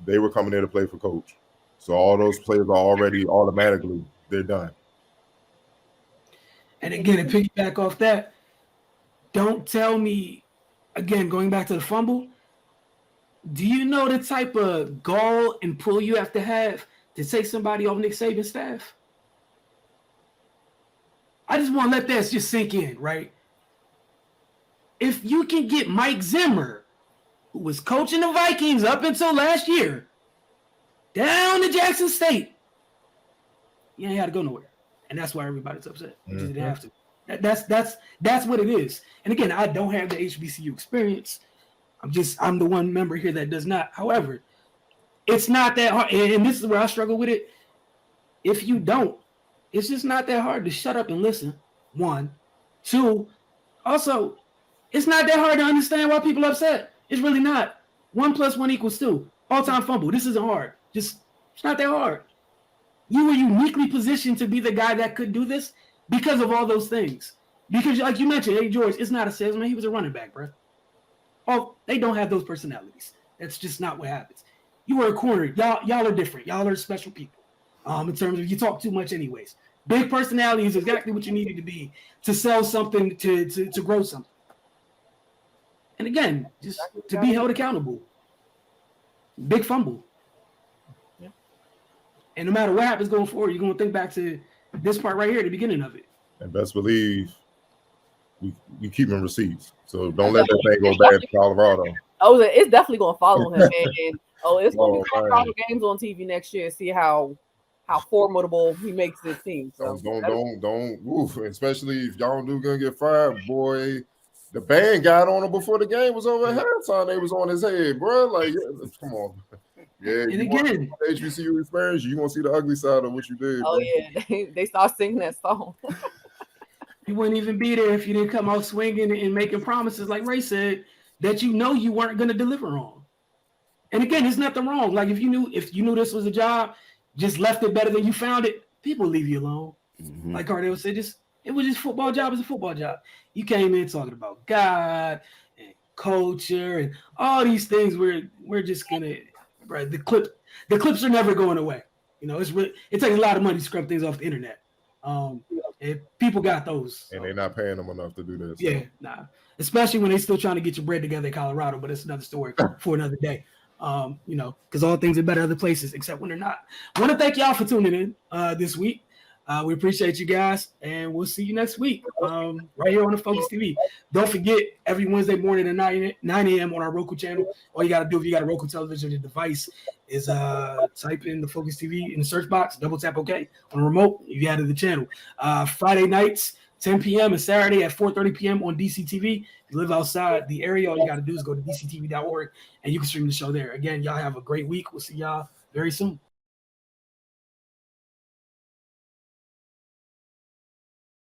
They were coming there to play for coach. So all those players are already automatically, they're done. And again, to piggyback off that, don't tell me, again, going back to the fumble, do you know the type of gall and pull you have to take somebody off Nick Saban's staff? I just want to let that just sink in, right? If you can get Mike Zimmer, who was coaching the Vikings up until last year, down to Jackson State, you ain't had to go nowhere. And that's why everybody's upset. You just didn't have to. That's what it is. And again, I don't have the HBCU experience. I'm the one member here that does not. However, it's not that hard. And this is where I struggle with it. If you don't, it's just not that hard to shut up and listen. 1. 2, also, it's not that hard to understand why people are upset. It's really not. 1 + 1 = 2. All-time fumble. This isn't hard. It's not that hard. You were uniquely positioned to be the guy that could do this because of all those things. Because, like you mentioned, Eddie George is not a salesman. He was a running back, bro. Oh, they don't have those personalities. That's just not what happens. You were a corner. Y'all are different. Y'all are special people. In terms of you talk too much anyways. Big personality is exactly what you needed to be to sell something, to grow something. And again, just to be held accountable. Big fumble. Yeah. And no matter what happens going forward, you're going to think back to this part right here at the beginning of it. And best believe we keeping receipts. So don't let that thing go bad to Colorado. Oh, it's definitely going to follow him. And it's going to be Colorado games on TV next year. See how formidable he makes this team. So Don't woof. Especially if y'all do gonna get fired, boy. The band got on him before the game was over at halftime. They was on his head, bro. Like, come on. Yeah, and again, HBCU experience, you want to see the ugly side of what you did. Oh, bro. yeah. They start singing that song. you wouldn't even be there if you didn't come out swinging and making promises, like Ray said, that you know you weren't going to deliver on. And again, there's nothing wrong. Like, if you knew this was a job, just left it better than you found it, people leave you alone. Mm-hmm. Like Cardell said, just It was just football job is a football job. You came in talking about God and culture and all these things. We're just gonna, right? The clips are never going away. You know, it takes a lot of money to scrub things off the internet. And people got those. And they're not paying them enough to do this. So. Yeah, nah. Especially when they still trying to get your bread together in Colorado, but it's another story for another day. You know, because all things are better other places, except when they're not. I want to thank y'all for tuning in this week. We appreciate you guys, and we'll see you next week right here on the Focus TV. Don't forget, every Wednesday morning at 9 a.m. on our Roku channel. All you got to do if you got a Roku television or your device is type in the Focus TV in the search box, double tap OK on the remote if you added the channel. Friday nights, 10 p.m. and Saturday at 4:30 p.m. on DCTV. If you live outside the area, all you got to do is go to dctv.org, and you can stream the show there. Again, y'all have a great week. We'll see y'all very soon.